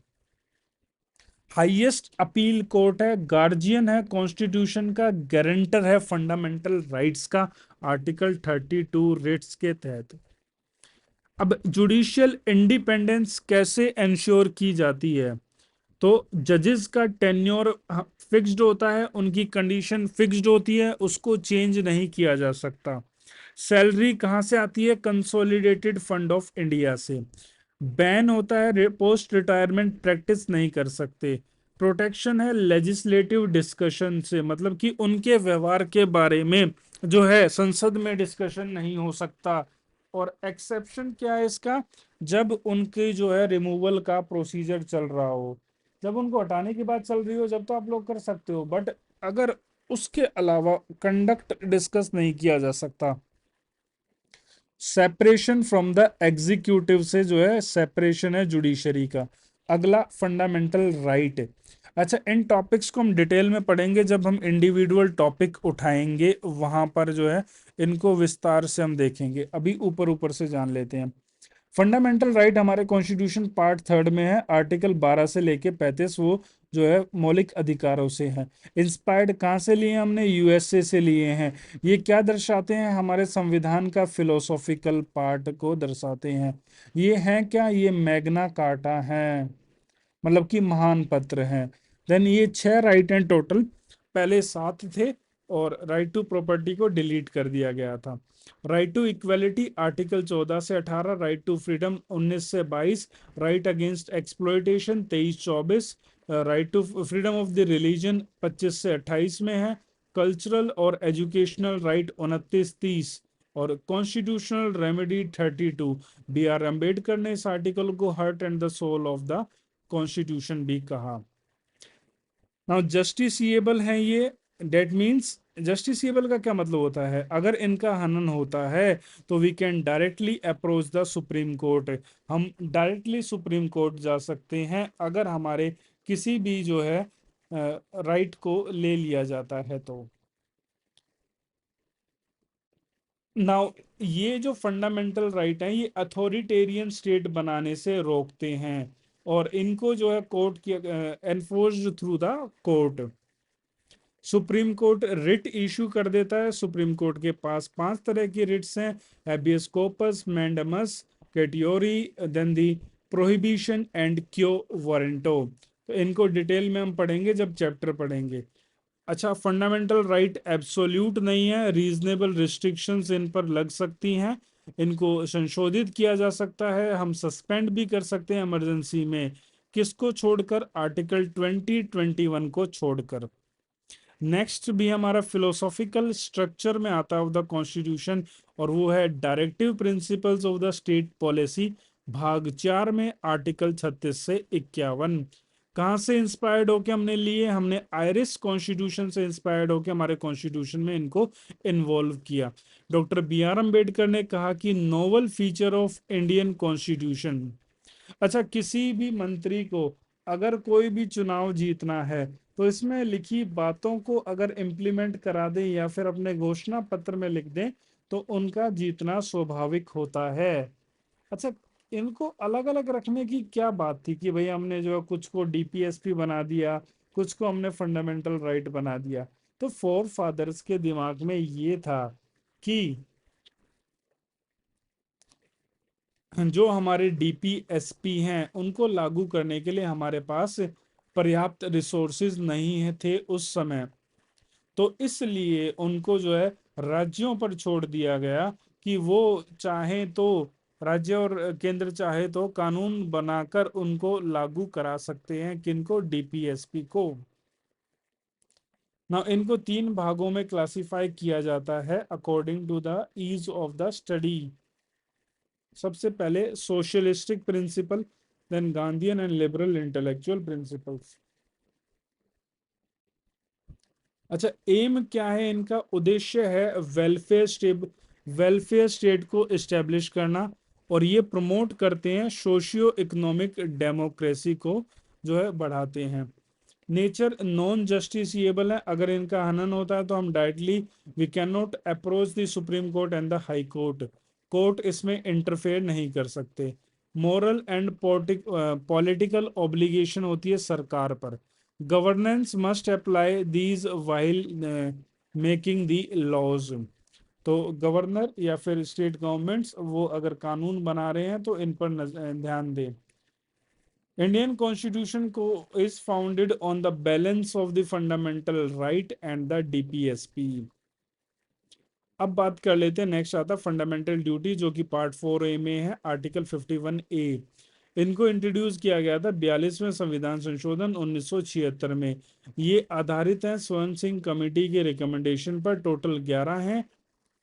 हाईएस्ट अपील कोर्ट है, गार्जियन है कॉन्स्टिट्यूशन का, गारंटर है फंडामेंटल राइट्स का आर्टिकल 32 रिट्स के तहत। अब जुडिशियल इंडिपेंडेंस कैसे इंश्योर की जाती है, तो जजेस का टेन्योर फिक्स्ड होता है, उनकी कंडीशन फिक्स्ड होती है, उसको चेंज नहीं किया जा सकता। सैलरी कहाँ से आती है, कंसोलिडेटेड फंड ऑफ इंडिया से। बैन होता है, पोस्ट रिटायरमेंट प्रैक्टिस नहीं कर सकते। प्रोटेक्शन है लेजिस्लेटिव डिस्कशन से, मतलब कि उनके व्यवहार के बारे में जो है संसद में डिस्कशन नहीं हो सकता। और एक्सेप्शन क्या है इसका, जब उनकी जो है रिमूवल का प्रोसीजर चल रहा हो, जब उनको हटाने की बात चल रही हो, जब तो आप लोग कर सकते हो, बट अगर उसके अलावा कंडक्ट डिस्कस नहीं किया जा सकता। सेपरेशन फ्रॉम द एग्जीक्यूटिव से जो है सेपरेशन है जुडिशरी का। अगला फंडामेंटल राइट। अच्छा, इन टॉपिक्स को हम डिटेल में पढ़ेंगे जब हम इंडिविजुअल टॉपिक उठाएंगे, वहां पर जो है इनको विस्तार से हम देखेंगे, अभी ऊपर ऊपर से जान लेते हैं। फंडामेंटल राइट हमारे कॉन्स्टिट्यूशन पार्ट 3 में है, आर्टिकल 12 से लेके 35, वो जो है मौलिक अधिकारों से है। इंस्पायर्ड कहाँ से लिए हैं हमने, यूएसए से लिए हैं। ये क्या दर्शाते हैं, हमारे संविधान का फिलोसॉफिकल पार्ट को दर्शाते हैं। ये हैं क्या, ये मैग्ना कार्टा है, मतलब कि महान पत्र हैं। देन ये 6 राइट हैं टोटल, पहले 7 थे, और राइट टू प्रॉपर्टी को डिलीट कर दिया गया था। राइट टू इक्वलिटी आर्टिकल 14 से 18, राइट टू फ्रीडम 19 से 22, right against exploitation 23-24, right to freedom of the religion 25 से 28 में है, कल्चरल और एजुकेशनल राइट 29-30, और constitutional remedy 32। B R Ambedkar ने इस आर्टिकल को heart and the soul of the constitution भी कहा। नाउ जस्टिसिएबल है ये, डेट मीन्स, जस्टिसिएबल का क्या मतलब होता है, अगर इनका हनन होता है तो we can directly approach the supreme court. हम डायरेक्टली सुप्रीम कोर्ट जा सकते हैं अगर हमारे किसी भी जो है राइट को ले लिया जाता है तो। नाउ ये जो फंडामेंटल राइट है, ये अथॉरिटेरियन स्टेट बनाने से रोकते हैं, और इनको जो है कोर्ट की enforced through the court. Supreme court writ issue कर देता है। सुप्रीम कोर्ट के पास 5 तरह की रिट्स हैं, habeas corpus, mandamus, certiorari, then the prohibition and quo warranto. तो इनको डिटेल में हम पढ़ेंगे जब चैप्टर पढ़ेंगे। अच्छा, फंडामेंटल राइट एब्सोल्यूट नहीं है, रीजनेबल रिस्ट्रिक्शंस इन पर लग सकती हैं, इनको संशोधित किया जा सकता है, हम सस्पेंड भी कर सकते हैं इमरजेंसी में। किसको छोड़कर, आर्टिकल 20-21 को छोड़कर। नेक्स्ट भी हमारा फिलोसॉफिकल स्ट्रक्चर में आता है ऑफ द कॉन्स्टिट्यूशन, और वो है directive principles of the state policy, भाग 4 में आर्टिकल 36 से 51। कहाँ से इंस्पायर्ड होके हमने लिए, हमने आयरिश कॉन्स्टिट्यूशन से इंस्पायर्ड होके हमारे कॉन्स्टिट्यूशन में इनको इन्वॉल्व किया। डॉक्टर बी आर अम्बेडकर ने कहा कि novel feature of Indian constitution. अच्छा, किसी भी मंत्री को अगर कोई भी चुनाव जीतना है, तो इसमें लिखी बातों को अगर इम्प्लीमेंट करा दें या फिर अपने घोषणा पत्र में लिख दें, तो उनका जीतना स्वाभाविक होता है। अच्छा, इनको अलग अलग रखने की क्या बात थी कि भाई हमने जो है कुछ को डीपीएसपी बना दिया, कुछ को हमने फंडामेंटल राइट बना दिया। तो फोर फादर्स के दिमाग में ये था कि जो हमारे डीपीएसपी हैं उनको लागू करने के लिए हमारे पास पर्याप्त रिसोर्सेज नहीं है थे उस समय, तो इसलिए उनको जो है राज्यों पर छोड़ दिया गया कि वो चाहे तो, राज्य और केंद्र चाहे तो कानून बनाकर उनको लागू करा सकते हैं, किनको, डीपीएसपी को। ना इनको 3 भागों में क्लासिफाई किया जाता है according to the ease of the study. सबसे पहले socialistic principle, then Gandhian and liberal intellectual principles. अच्छा, एम क्या है इनका, उद्देश्य है वेलफेयर स्टेट को इस्टेब्लिश करना, और ये प्रमोट करते हैं सोशियो इकोनॉमिक डेमोक्रेसी को, जो है बढ़ाते हैं। नेचर नॉन जस्टिसिएबल है, अगर इनका हनन होता है तो हम directly we can not approach the supreme court and the high court, court इसमें इंटरफेयर नहीं कर सकते। मॉरल एंड पॉलिटिकल ऑब्लिगेशन होती है सरकार पर, governance must apply these while making the laws. तो गवर्नर या फिर स्टेट गवर्नमेंट्स वो अगर कानून बना रहे हैं तो इन पर ध्यान दें। इंडियन कॉन्स्टिट्यूशन को is founded on the balance of the fundamental right and the DPSP. अब बात कर लेते हैं, नेक्स्ट आता फंडामेंटल ड्यूटी, जो कि पार्ट 4A में है, आर्टिकल 51A। इनको इंट्रोड्यूस किया गया था 42वें संविधान संशोधन 1976 में। ये आधारित है स्वर्ण सिंह कमेटी के रिकमेंडेशन पर, टोटल 11 हैं,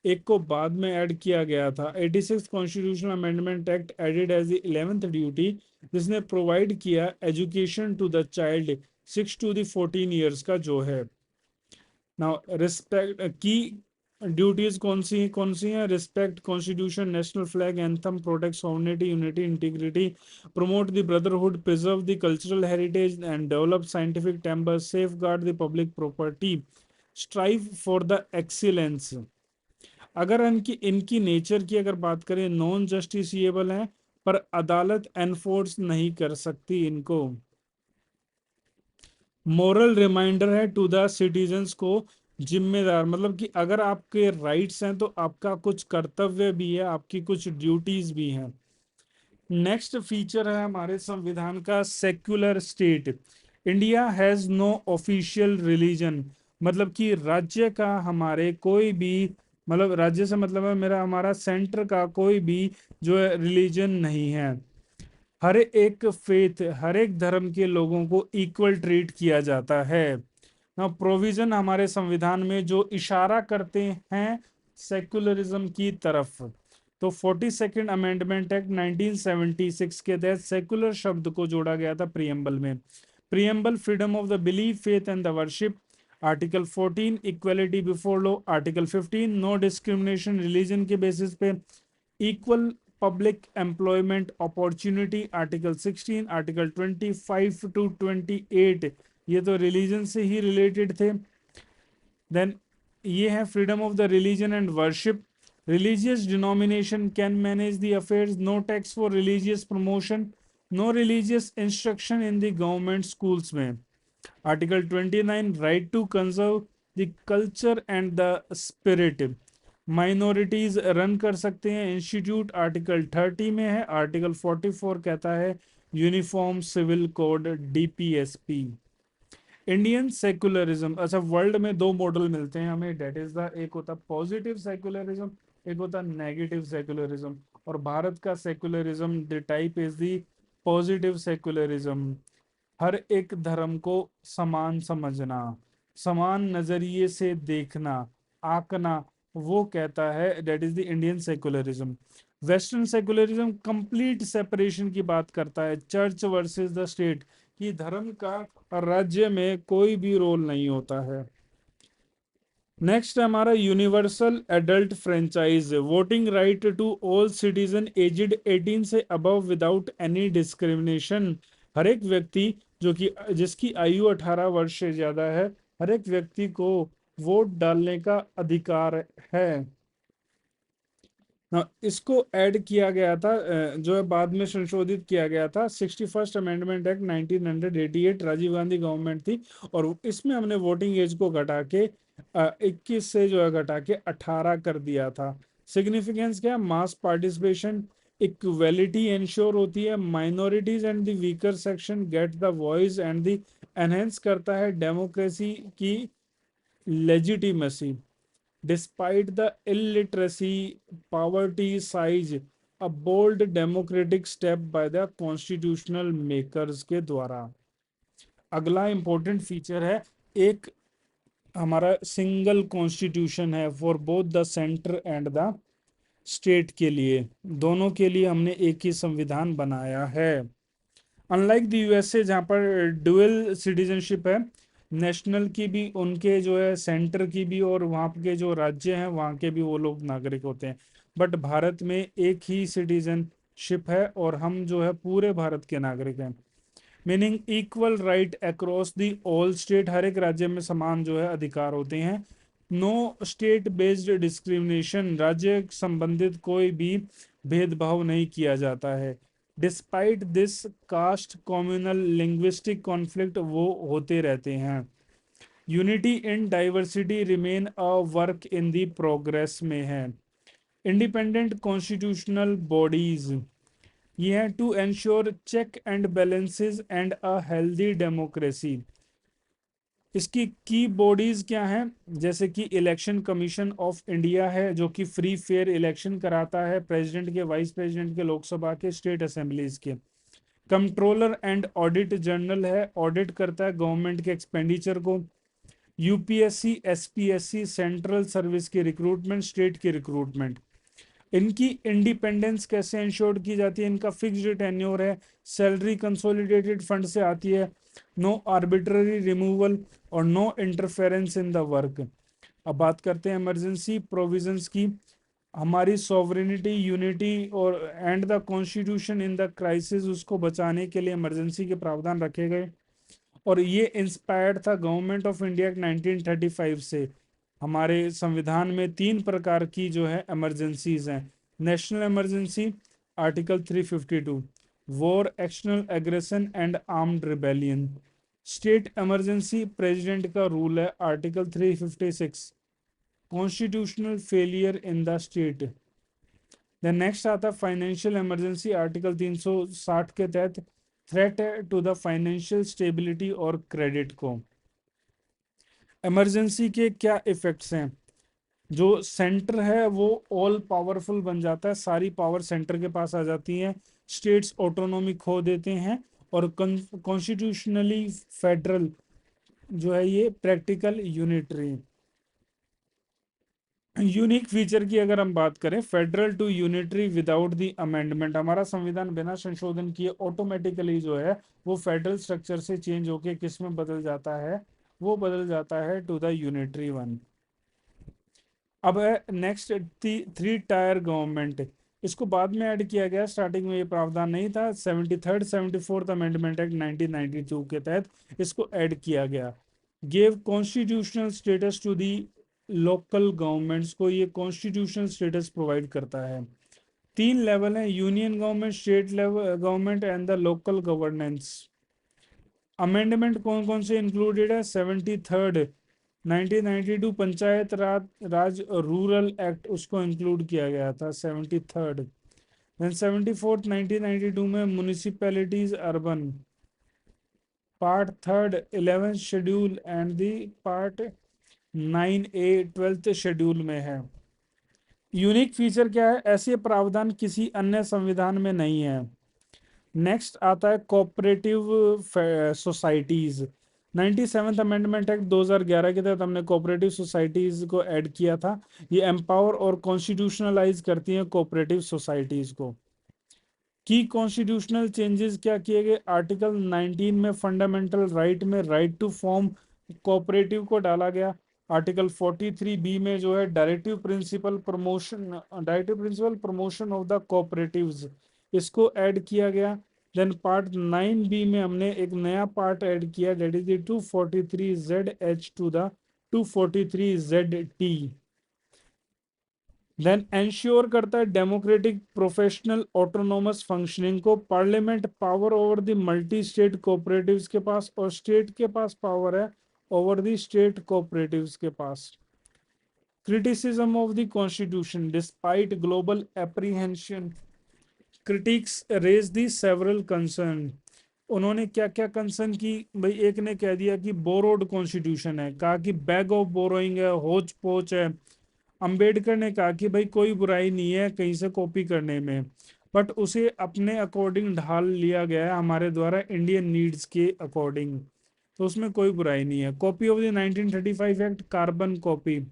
एक को बाद में ऐड किया गया था। 86 constitutional amendment act added as the 11th duty, जिसने प्रोवाइड किया education to the child 6 to the 14 years का जो है। नाउ रिस्पेक्ट की ड्यूटीज कौन सी हैं? Respect constitution, national flag, anthem, protect sovereignty, unity, integrity, promote the brotherhood, preserve the cultural heritage and develop scientific temper, safeguard the public property, strive for the excellence. अगर इनकी इनकी nature की अगर बात करें, नॉन जस्टिसिएबल है, पर अदालत एनफोर्स नहीं कर सकती इनको। मोरल रिमाइंडर है टू द सिटीजन्स को, जिम्मेदार मतलब कि अगर आपके राइट्स हैं तो आपका कुछ कर्तव्य भी है, आपकी कुछ ड्यूटीज भी हैं। नेक्स्ट फीचर है हमारे संविधान का secular state. India has no official religion, मतलब कि राज्य का हमारे कोई भी, मतलब राज्य से मतलब है मेरा हमारा सेंटर का कोई भी जो है रिलीजन नहीं है। हर एक फेथ, हर एक धर्म के लोगों को इक्वल ट्रीट किया जाता है ना। प्रोविजन हमारे संविधान में जो इशारा करते हैं सेक्युलरिज्म की तरफ। तो 42nd अमेंडमेंट एक्ट 1976 के तहत सेक्युलर शब्द को जोड़ा गया था प्रियम्बल में। Preamble freedom of the belief, faith and the worship. Article 14 equality before law. Article 15 no discrimination religion के बेसिस पे। Equal public employment opportunity. Article 16, article 25 to 28 ये तो रिलीजन से ही रिलेटेड थे। देन ये है freedom of the religion and worship. Religious denomination can manage the affairs, no tax for religious promotion, no religious instruction in the government schools में। Article 29 right to conserve the culture and the spirit, minorities run कर सकते हैं institute, article 30 में है। Article 44 कहता है uniform civil code, DPSP. Indian secularism, अच्छा world में दो मॉडल मिलते हैं हमें, डेट इज द, एक होता पॉजिटिव सेकुलरिज्म, एक होता नेगेटिव सेकुलरिज्म। और भारत का secularism the type is the positive secularism. हर एक धर्म को समान समझना, समान नजरिए से देखना, आंकना, वो कहता है that is the Indian secularism. Western secularism complete separation की बात करता है, चर्च वर्सेस द स्टेट, कि धर्म का राज्य में कोई भी रोल नहीं होता है। नेक्स्ट है हमारा universal adult franchise, voting right to all citizen aged 18 से अबव विदाउट एनी डिस्क्रिमिनेशन। हर एक व्यक्ति जो कि जिसकी आयु 18 वर्ष से ज्यादा है, हर एक व्यक्ति को वोट डालने का अधिकार है ना। इसको ऐड किया गया था जो है बाद में संशोधित किया गया था, 61st amendment act 1988, Rajiv Gandhi government थी, और इसमें हमने वोटिंग एज को घटा के 21 से जो है घटा के 18 कर दिया था। सिग्निफिकेंस क्या? मास पार्टिसिपेशन, इक्वलिटी इंश्योर होती है, minorities and the weaker section get the voice and the enhance करता है डेमोक्रेसी की legitimacy. Despite the illiteracy, poverty size, a bold democratic step by the constitutional makers के द्वारा। अगला important feature है, एक हमारा सिंगल कॉन्स्टिट्यूशन है for both the centre and the state के लिए, दोनों के लिए हमने एक ही संविधान बनाया है। अनलाइक द यूएसए जहाँ पर डुअल सिटीजनशिप है, नेशनल की भी उनके जो है सेंटर की भी, और वहाँ के जो राज्य हैं वहाँ के भी वो लोग नागरिक होते हैं। बट भारत में एक ही सिटीजनशिप है और हम जो है पूरे भारत के नागरिक हैं। Meaning equal right across the all state, हर एक राज्य में समान जो है अधिकार होते हैं। नो स्टेट बेस्ड डिस्क्रिमिनेशन, राज्य संबंधित कोई भी भेदभाव नहीं किया जाता है। Despite this caste communal linguistic conflict वो होते रहते हैं। Unity in diversity remain a work in the progress में है। इंडिपेंडेंट कॉन्स्टिट्यूशनल बॉडीज, ये है to ensure check and balances and a healthy democracy. इसकी की बॉडीज क्या हैं, जैसे कि इलेक्शन कमीशन ऑफ इंडिया है जो कि फ्री फेयर इलेक्शन कराता है प्रेसिडेंट के, वाइस प्रेसिडेंट के, लोकसभा के, स्टेट असेंबलीज के। कंट्रोलर एंड ऑडिट जनरल है, ऑडिट करता है गवर्नमेंट के एक्सपेंडिचर को। यूपीएससी एसपीएससी सेंट्रल सर्विस की रिक्रूटमेंट, स्टेट की रिक्रूटमेंट। इनकी इंडिपेंडेंस कैसे इंश्योर की जाती है, इनका फिक्स्ड टेन्योर है, सैलरी कंसोलिडेटेड फंड से आती है, नो आर्बिट्ररी रिमूवल और no interference in the work. अब बात करते हैं इमरजेंसी प्रोविजंस की। हमारी सॉवरेनिटी, यूनिटी और and the constitution in the crisis, उसको बचाने के लिए इमरजेंसी के प्रावधान रखे गए। और ये इंस्पायर्ड था गवर्नमेंट ऑफ इंडिया 1935 से। हमारे संविधान में तीन प्रकार की जो है इमरजेंसीज हैं। National emergency article 352, war, external aggression and armed rebellion. State emergency president का रूल है article 356, constitutional failure in the state. Then next आता है फाइनेंशियल इमरजेंसी आर्टिकल 360 के तहत, threat to the financial stability और क्रेडिट को। Emergency के क्या इफेक्ट्स हैं, जो सेंटर है वो ऑल पावरफुल बन जाता है, सारी पावर सेंटर के पास आ जाती है, स्टेट्स ऑटोनॉमी खो देते हैं, और कॉन्स्टिट्यूशनली फेडरल जो है ये प्रैक्टिकल यूनिटरी। यूनिक फीचर की अगर हम बात करें, federal to unitary without the amendment, हमारा संविधान बिना संशोधन किए ऑटोमेटिकली जो है वो फेडरल स्ट्रक्चर से चेंज होके किस में बदल जाता है, वो बदल जाता है टू द यूनिटरी वन। अब है नेक्स्ट, थ्री टायर गवर्नमेंट। इसको बाद में ऐड किया गया, स्टार्टिंग में ये प्रावधान नहीं था। 73rd 74th अमेंडमेंट एक्ट 1992 के तहत इसको ऐड किया गया। Gave constitutional status to the local governments को, ये कॉन्स्टिट्यूशनल स्टेटस प्रोवाइड करता है। तीन लेवल है, union government, state level government and the local governance. Amendment कौन कौन से इंक्लूडेड है, 73rd 1992 पंचायत राज रूरल एक्ट, उसको इंक्लूड किया गया था 73rd। देन 74th 1992 में municipalities urban, part third 11th schedule and the part 9A 12th schedule में है। यूनिक फीचर क्या है, ऐसे प्रावधान किसी अन्य संविधान में नहीं है। नेक्स्ट आता है cooperative societies. 97th amendment act 2011 के तहत हमने कोऑपरेटिव सोसाइटीज को ऐड किया था। ये एम्पावर और कॉन्स्टिट्यूशनलाइज करती हैं कोऑपरेटिव सोसाइटीज को। की कॉन्स्टिट्यूशनल चेंजेस क्या किए गए, आर्टिकल 19 में फंडामेंटल राइट में राइट टू फॉर्म कोऑपरेटिव को डाला गया। आर्टिकल 43B में जो है directive principle promotion of the cooperatives, इसको ऐड किया गया। देन पार्ट 9B में हमने एक नया पार्ट ऐड किया, that is the 243ZH to the 243ZT। Then ensure करता है डेमोक्रेटिक प्रोफेशनल ऑटोनोमस फंक्शनिंग को। Parliament power over the multi state cooperatives के पास, और स्टेट के पास पावर है ओवर द स्टेट कोऑपरेटिव्स के पास। Criticism of the constitution, despite global apprehension, critics raise the several concern. उन्होंने क्या क्या कंसर्न की भाई, एक ने कह दिया कि बोरोड कॉन्स्टिट्यूशन है, कहा कि बैग ऑफ बोरोइंग है, होच पोच है। अंबेडकर ने कहा कि भाई कोई बुराई नहीं है कहीं से कॉपी करने में, बट उसे अपने अकॉर्डिंग ढाल लिया गया है हमारे द्वारा इंडियन नीड्स के अकॉर्डिंग, तो उसमें कोई बुराई नहीं है। Copy of the 1935 act, carbon copy.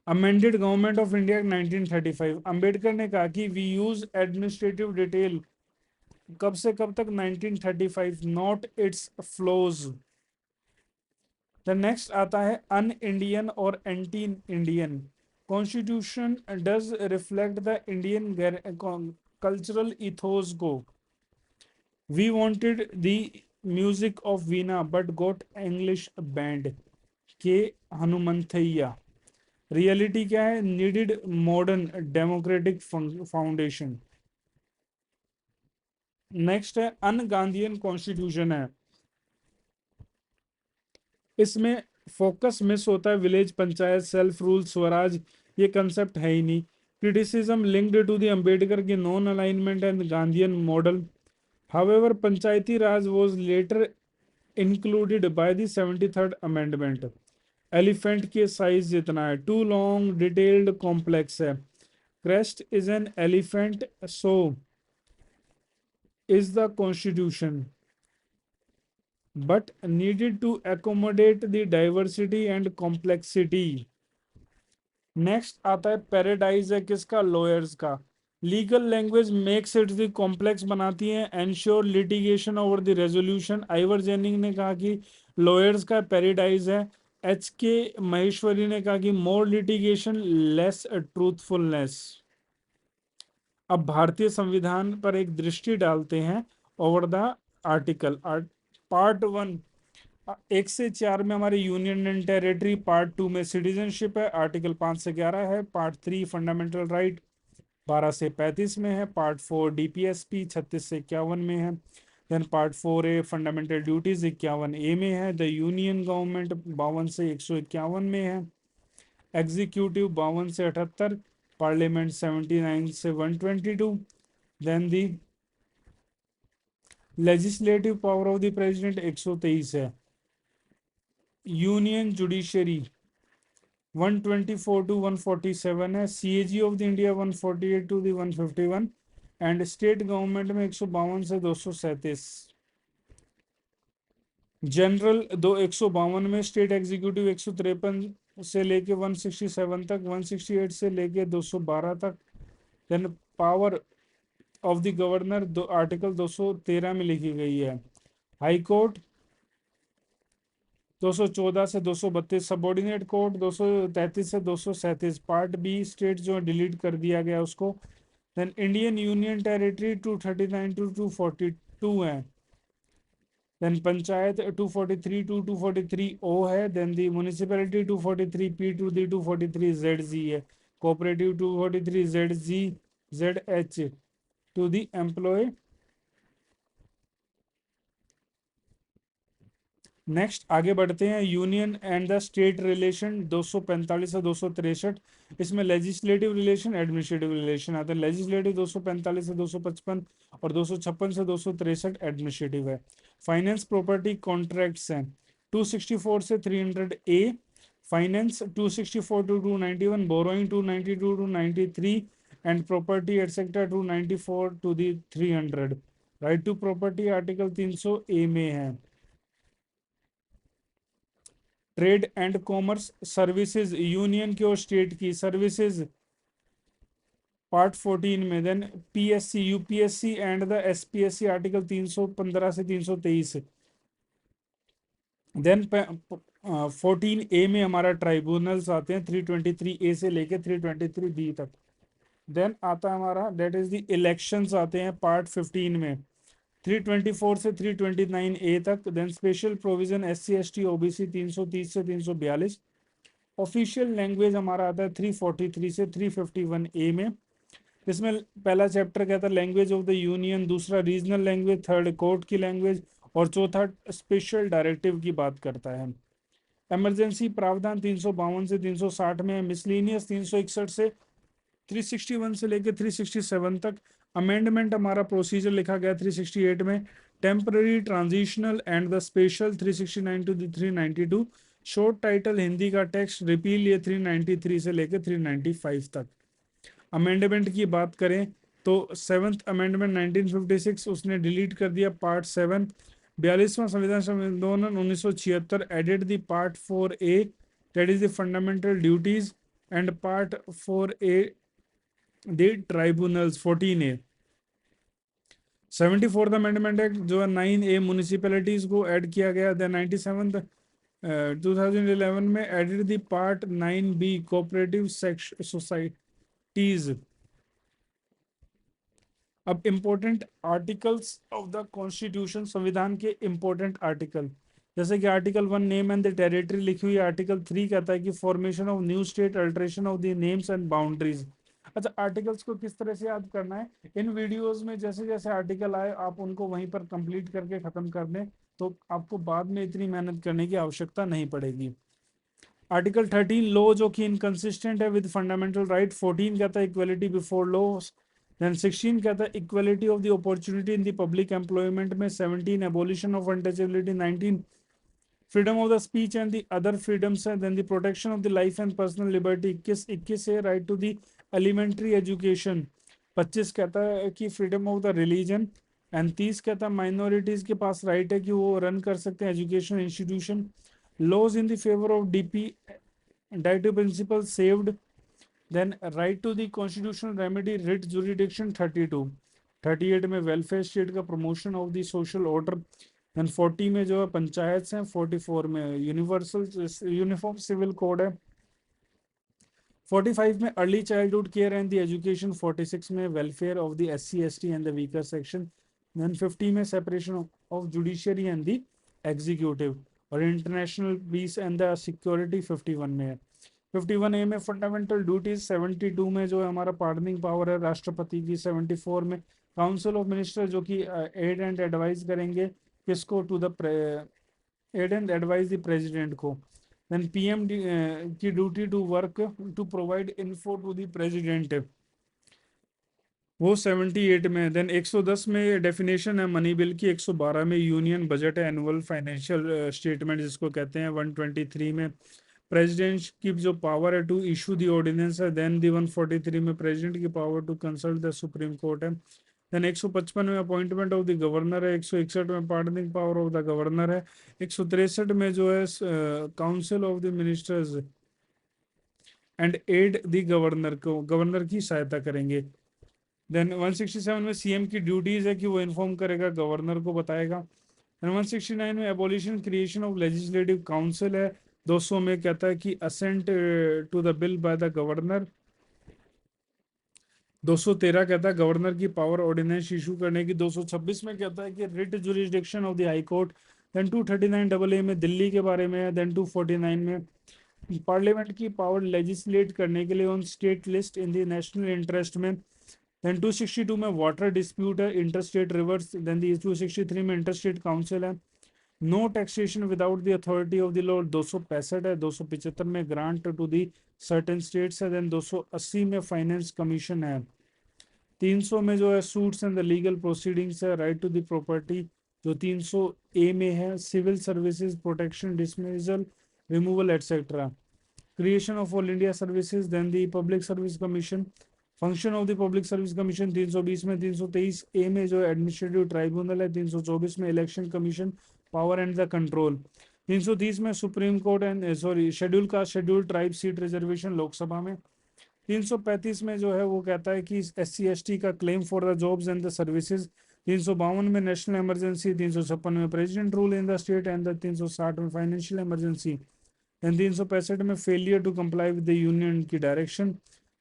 Amended government of India 1935, Ambedkar ने कहा कि वी यूज एडमिनिस्ट्रेटिव डिटेल, कब से कब तक, 1935, not its flaws. The next आता है अन इंडियन और anti Indian. Constitution does reflect the Indian cultural ethos को। We wanted the music of veena but got English band के हनुमंथैया। रियलिटी क्या है? Needed modern democratic foundation. Next है un Gandhian constitution है। इसमें फोकस मिस होता है, village panchayat, self rule, swaraj, ये कंसेप्ट है ही नहीं। Criticism linked to the Ambedkar की non alignment and Gandhian model. However panchayati raj was later included by the 73rd amendment. Elephant के साइज जितना है, टू लॉन्ग डिटेल्ड कॉम्प्लेक्स है। Crest is an elephant, so is the constitution, but needed to accommodate the diversity and complexity. Next आता है paradise है किसका? Lawyers का। Legal language makes it the complex बनाती है, ensure litigation over the resolution. Ivoire ginning ने कहा कि लॉयर्स का पैराडाइज है। एच के महेश्वरी ने कहा कि मोर लिटिगेशन लेस ट्रूथफुलनेस। अब भारतीय संविधान पर एक दृष्टि डालते हैं over the article. Part one, 1 से 4 में हमारे यूनियन एंड टेरिटरी, पार्ट 2 में सिटीजनशिप है, आर्टिकल 5 से 11 है। पार्ट 3 फंडामेंटल राइट 12 से 35 में है। पार्ट 4 डीपीएसपी 36 से 51 में है। Then part 4 A fundamental duties 51 A में है। द यूनियन गवर्नमेंट 52 से 151 में है। एग्जीक्यूटिव 52 से 78। पार्लियामेंट 79 से 122। Then the legislative power of the president 123 है। यूनियन जुडिशरी 124 to 147 है। CAG of the India 148 to the 151। And state government में 152 से 237। जनरल 152 में, स्टेट एग्जीक्यूटिव 153 से लेके 167 तक, 168 से लेके 212 तक। Then power of the governor article 213 में लिखी गई है। हाई कोर्ट 214 से 232। सबॉर्डिनेट कोर्ट 233 से 237। पार्ट बी स्टेट जो डिलीट कर दिया गया उसको। Then Indian union territory 239 to 242 है। देन पंचायत 243 to 243 ओ है। Then the municipality 243 P to the 243 Z G है। Cooperative 243 Z G Z H to the employ. Next आगे बढ़ते हैं, union and the state relation 245 से 263। इसमें लेजिस्लेटिव रिलेशन, एडमिनिस्ट्रेटिव रिलेशन आता है। लेजिस्लेटिव 245 से 255 और 256 से 263 एडमिनिस्ट्रेटिव है। फाइनेंस प्रॉपर्टी कॉन्ट्रैक्ट्स हैं 264 से 300 A. Finance 264 to 291। Borrowing 292 to 93। And property etcetera 294 to the 300। Right to property article 300 A में है। Trade and commerce services union की और स्टेट की सर्विसेज पार्ट 14 में। Then PSC UPSC and the SPSC article 315 से 323। Then 14 ए में हमारा tribunals आते हैं 323 ए से लेके 323 बी तक। देन आता है हमारा डेट इज द इलेक्शंस आते हैं पार्ट 15 में 324 से 329 ए तक। Then special provision SC ST OBC 330 से 342। ऑफिशियल लैंग्वेज हमारा आता है 343 से 351 ए में। इसमें पहला चैप्टर कहता है लैंग्वेज ऑफ द यूनियन, दूसरा रीजनल लैंग्वेज, थर्ड कोर्ट की लैंग्वेज और चौथा स्पेशल डायरेक्टिव की बात करता है। इमरजेंसी प्रावधान 352 से 360 में है। मिसलिनियस 361 से 361 से लेकर 367 तक। अमेंडमेंट हमारा प्रोसीजर लिखा गया 368 में। Temporary, transitional and the special 369 to 392। Short title Hindi का टेक्स्ट रिपील ये 393 से लेकर 395 तक। अमेंडमेंट की बात करें तो 7th अमेंडमेंट 1956 उसने डिलीट कर दिया पार्ट 7। 42वां संविधान संशोधन 1976 added the part 4A that is the fundamental duties and part 4A the tribunals 14A। 74th amendment act जो है 9A म्यूनिसिपैलिटीज को ऐड किया गया। द 97th 2011 में added the part 9B cooperative societies. अब important articles of the constitution, संविधान के important article, जैसे कि article 1 name and the territory लिखी हुई है। आर्टिकल 3 कहता है कि formation of new state, alteration of the names and boundaries. अच्छा, आर्टिकल्स को किस तरह से याद करना है, इन वीडियोस में जैसे जैसे आर्टिकल आए आप उनको वहीं पर कंप्लीट करके खत्म कर दें, तो आपको बाद में इतनी मेहनत करने की आवश्यकता नहीं पड़ेगी। आर्टिकल 13 लॉ जो कि इनकंसिस्टेंट है विद फंडामेंटल राइट। 14 कहता है इक्वलिटी बिफोर लॉ। देन 16 कहता है equality of the opportunity in the public employment में। 17 abolition of untouchability. 19 freedom of the speech and the other freedoms है। Then the protection of the life and personal liberty. 21 है right to the elementary education. 25 कहता है कि freedom of the religion. And 30 कहता है minorities के पास right है कि वो रन कर सकते हैं education institution. laws in the favor of DP, directive principle saved. Then right to the constitutional remedy, writ jurisdiction 32। 38 में वेलफेयर स्टेट का promotion of the social order. Then 40 में जो है पंचायत हैं। 44 में यूनिवर्सल यूनिफॉर्म सिविल कोड है। 45 में early childhood care and the education. 46 में welfare of the SC ST and the weaker section. Then 50 में separation of judiciary and the executive. और international peace and the security 51 में है। 51A में fundamental duties. 72 में जो है हमारा पार्डनिंग पावर है राष्ट्रपति की। 74 में काउंसिल ऑफ मिनिस्टर जो कि एड एंड एडवाइज करेंगे किसको, to the aid and advise the president को। देन PM की duty to work to provide info to the president, वो 78 में। देन 110 में डेफिनेशन है मनी बिल की। 112 में यूनियन बजट है, एनुअल फाइनेंशियल स्टेटमेंट जिसको कहते हैं। 123 में प्रेसिडेंट की जो पावर है टू इशू द ऑर्डिनेंस है। देन दी 143 में प्रेसिडेंट की power to consult the supreme court है। देन 155 में अपॉइंटमेंट ऑफ द गवर्नर है। 161 में pardoning power of the governor है। 163 में जो है council of the ministers and aid the governor को, गवर्नर की सहायता करेंगे। देन 167 में CM की ड्यूटीज है कि वो इन्फॉर्म करेगा, गवर्नर को बताएगा। देन 169 में abolition creation of legislative council है। 200 में कहता है कि assent to the bill by the governor. 213 कहता है गवर्नर की पावर ऑर्डिनेंस इशू करने की। 226 में कहता है कि writ jurisdiction of the high court. Then 239 AA में दिल्ली के बारे में है। देन 249 में पार्लियामेंट की पावर लेजिस्लेट करने के लिए on state list in the national interest में। देन 262 में वाटर डिस्प्यूट है, इंटरस्टेट रिवर्स। देन 263 में इंटरस्टेट काउंसिल है। No taxation without the authority of the law 265 है। 275 में grant to the certain states है। देन 280 में फाइनेंस कमीशन है। 300 में जो है suits and the legal proceedings है। राइट टू द प्रॉपर्टी जो 300A में है। Civil services, protection, dismissal, removal etcetera. Creation of all India services. Then the public service commission, function of the public service commission 320 में। 323A में जो administrative tribunal है। 324 में election commission, power and the control. 330 में supreme court and sorry schedule caste, schedule tribe seat reservation Lok Sabha में। 335 में जो है वो कहता है कि SC ST का claim for the jobs and the services. 352 में नेशनल इमरजेंसी। 356 में president rule in the state and the 360 में फाइनेंशियल इमरजेंसी। एंड 365 में failure to comply with the union की डायरेक्शन।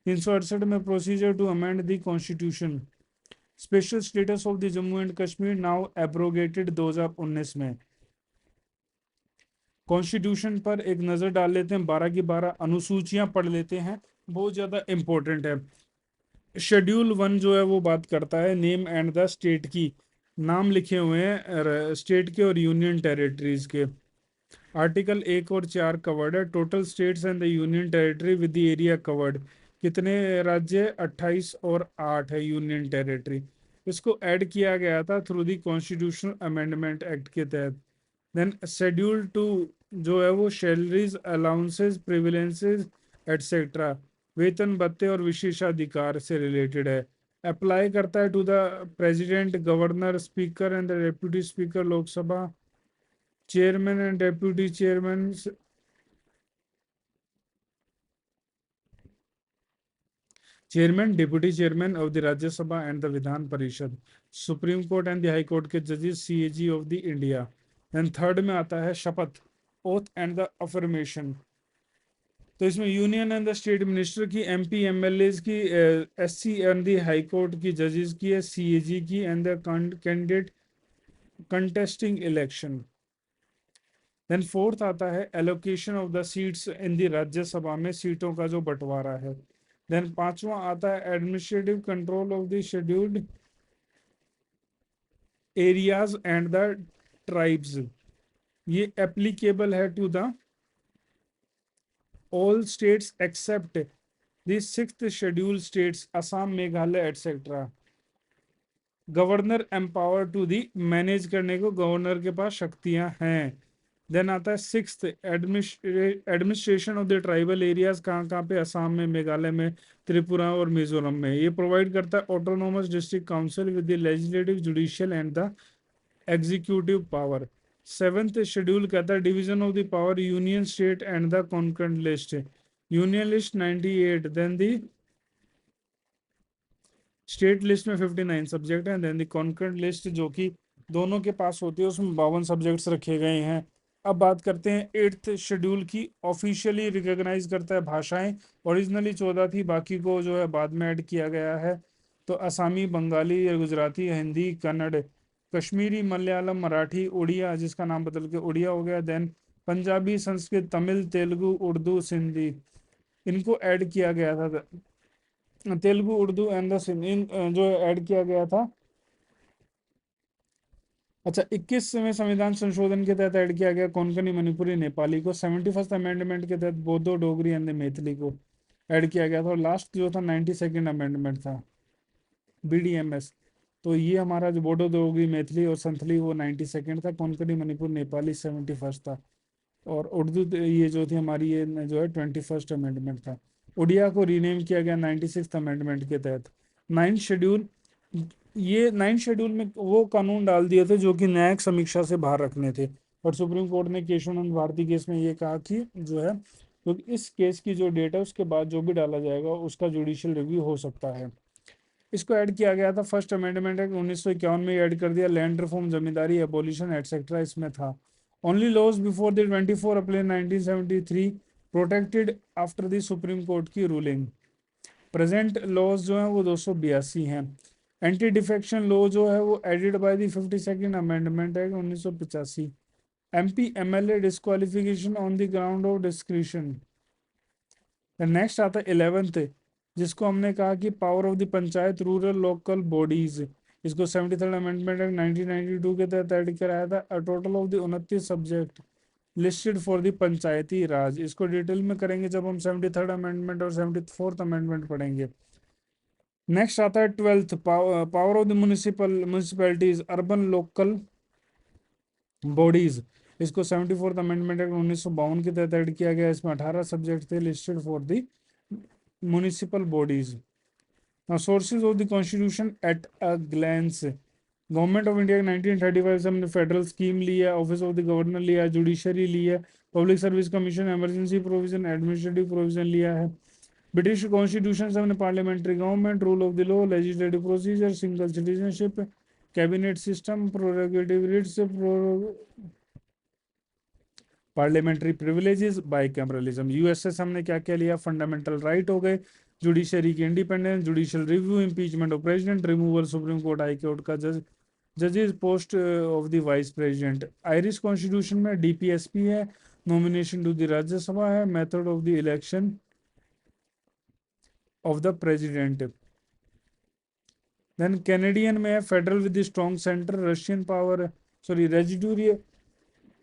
368 में procedure to amend the constitution. Special status of the Jammu and Kashmir now abrogated 2019 में। Constitution पर एक नजर डाल लेते हैं। 12 की 12 अनुसूचियां पढ़ लेते हैं, बहुत ज्यादा इंपॉर्टेंट है। शेड्यूल 1 जो है वो बात करता है नेम एंड द स्टेट की, नाम लिखे हुए हैं स्टेट के और यूनियन टेरिटरीज के। आर्टिकल 1 और 4 कवर्ड है। Total states and the union territory with the area covered, कितने राज्य, 28 और 8 है यूनियन टेरिटरी। इसको ऐड किया गया था through the constitutional amendment act के तहत। देन शेड्यूल 2 जो है वो सैलरीज, अलाउंसेस, प्रिविलेंसेस एटसेट्रा, वेतन भत्ते और विशेषाधिकार से रिलेटेड है। अप्लाई करता है to the president, governor, speaker and the deputy speaker Lok Sabha, chairman and deputy chairman, chairman, deputy chairman of the Rajya Sabha and the Vidhan Parishad, supreme court and the high court के जजेस, CAG of the India. Then third में आता है शपथ, oath and the affirmation. तो इसमें union and the state minister की, MP MLA की, SC and the high court की जजेस की है, सीएजी की, and the candidate contesting election. Then fourth आता है allocation of the seats in the Rajya Sabha में सीटों का जो बंटवारा है। देन पांचवा आता है administrative control of the scheduled areas and the tribes. ये एप्लीकेबल है to the all states except the sixth schedule states, Assam, Meghalaya etcetera. Governor empower to the, manage करने को गवर्नर के पास शक्तियां हैं। देन आता है sixth administration of the tribal areas, कहाँ कहाँ पे, असम में, मेघालय में, त्रिपुरा और मिजोरम में। ये प्रोवाइड करता है autonomous district council with the legislative, judicial and the executive power. Seventh schedule कहता है division of the power, union, state and the concurrent list. Union list 98, then the state list में 59 सब्जेक्ट हैं, then the concurrent list जो कि दोनों के पास होती है उसमें 52 सब्जेक्ट्स रखे गए हैं। अब बात करते हैं एट्थ शेड्यूल की। ऑफिशियली रिकॉग्नाइज करता है भाषाएं, ओरिजिनली 14 थी, बाकी को जो है बाद में ऐड किया गया है। तो असामी, बंगाली, गुजराती, हिंदी, कन्नड़, कश्मीरी, मलयालम, मराठी, उड़िया, जिसका नाम बदल के उड़िया हो गया, देन पंजाबी, संस्कृत, तमिल, तेलुगु, उर्दू, सिंधी, इनको ऐड किया गया था। तेलुगु, उर्दू एंड द जो ऐड किया गया था। अच्छा, 21वें संविधान संशोधन के तहत ऐड किया गया कोंकणी, मणिपुरी, नेपाली को। 71st अमेंडमेंट के तहत बोडो, डोगरी एंड मैथिली को ऐड किया गया था। और लास्ट जो था 92nd अमेंडमेंट था, बीडीएमएस। तो ये हमारा जो बोडो, डोगरी, मैथिली और संथली वो 92nd था, कोंकणी, मणिपुर, नेपाली 71st था। और उर्दू ये जो थी हमारी, ये जो है 21st अमेंडमेंट था। उड़िया को रीनेम किया गया 96th अमेंडमेंट के तहत। नाइन्थ शेड्यूल, ये नाइन्थ शेड्यूल में वो कानून डाल दिए थे जो कि न्यायिक समीक्षा से बाहर रखने थे। और सुप्रीम कोर्ट ने केशवानंद भारती केस में ये कहा कि जो है, तो इस केस की जो डेट है उसके बाद जो भी डाला जाएगा उसका जुडिशियल रिव्यू हो सकता है। इसको ऐड किया गया था, फर्स्ट अमेंडमेंट है 1951 में ऐड कर दिया। Land reform, zamindari abolition etcetera इसमें था। Only laws before the 24 April 1973 protected after the supreme court की रूलिंग। प्रेजेंट लॉज जो है वो 282 हैं। एंटी डिफेक्शन लॉ जो है वो added by the 52nd amendment है 1985। MP MLA disqualification on the ground of discretion. Next आता है 11th, जिसको हमने कहा कि power of the panchayat, rural local bodies. इसको 73rd अमेंडमेंट एक्ट 1992 के तहत ऐड कराया था। A total of the 29 subject listed for the panchayati raj. इसको डिटेल में करेंगे जब हम 73rd अमेंडमेंट और 74th अमेंडमेंट पढ़ेंगे। नेक्स्ट आता है 12th, power of the municipalities, urban local bodies. इसको 74th अमेंडमेंट एक्ट 1952 के तहत ऐड किया गया। इसमें 18 सब्जेक्ट थे listed for the municipal bodies. Now sources of the constitution at a glance. Government of India 1935 से हमने फेडरल स्कीम ली है, ऑफिस ऑफ द गवर्नर लिया है, जुडिशरी ली है, public service commission, emergency provision, administrative provision लिया है। ब्रिटिश कॉन्स्टिट्यूशन से हमने parliamentary government, rule of the law, legislative procedure, single citizenship, cabinet system, prerogative writs, parliamentary privileges, bicameralism. USA से हमने क्या क्या लिया, फंडामेंटल राइट हो गए, जुडिशरी की independence, judicial review, impeachment of president, removal supreme court high court का जजेस, post of the vice president. Irish constitution में डीपीएसपी है, नॉमिनेशन टू द राज्यसभा है, method of the election of the president. Then Canadian में है federal with strong centre, Russian power, sorry residuary.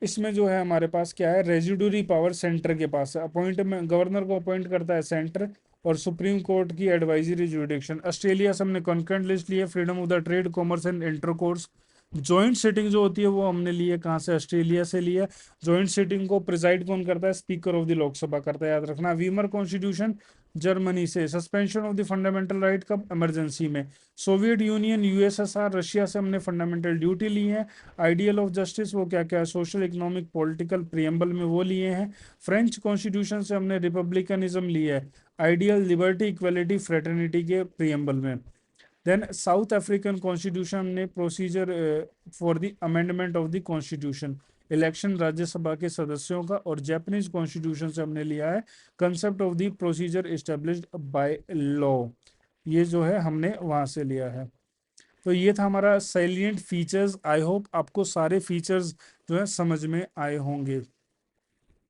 इसमें जो है हमारे पास क्या है, रेजिडूरी पावर सेंटर के पास है। अपॉइंटमेंट, गवर्नर को अपॉइंट करता है सेंटर, और सुप्रीम कोर्ट की एडवाइजरी जुडिक्शन। ऑस्ट्रेलिया से हमने कॉन्करेंट लिस्ट ली है, freedom of the trade, commerce and intercourse. Joint sitting जो होती है वो हमने ली है, कहाँ से, ऑस्ट्रेलिया से ली है। जॉइंट सिटिंग को प्रिजाइड कौन करता है, स्पीकर ऑफ द लोकसभा करता है, याद रखना। वीमर कॉन्स्टिट्यूशन जर्मनी से। Suspension of the fundamental right कब, इमरजेंसी में। सोवियत यूनियन, यूएसएसआर, रशिया से हमने फंडामेंटल ड्यूटी ली है। आइडियल ऑफ जस्टिस वो क्या क्या है, सोशल, इकोनॉमिक, पॉलिटिकल, प्रियम्बल में वो लिए हैं। फ्रेंच कॉन्स्टिट्यूशन से हमने रिपब्लिकनिज्म लिया है, आइडियल, लिबर्टी, इक्वलिटी, फ्रेटर्निटी के प्रियम्बल में। देन साउथ अफ्रीकन कॉन्स्टिट्यूशन ने procedure for the amendment of the constitution. Election Rajya Sabha के सदस्यों का, और जापानीज कॉन्स्टिट्यूशन से हमने लिया है concept of the procedure established by law. ये जो है हमने वहां से लिया है। तो ये था हमारा सैलिएंट फीचर्स। आई होप आपको सारे फीचर्स जो है समझ में आए होंगे।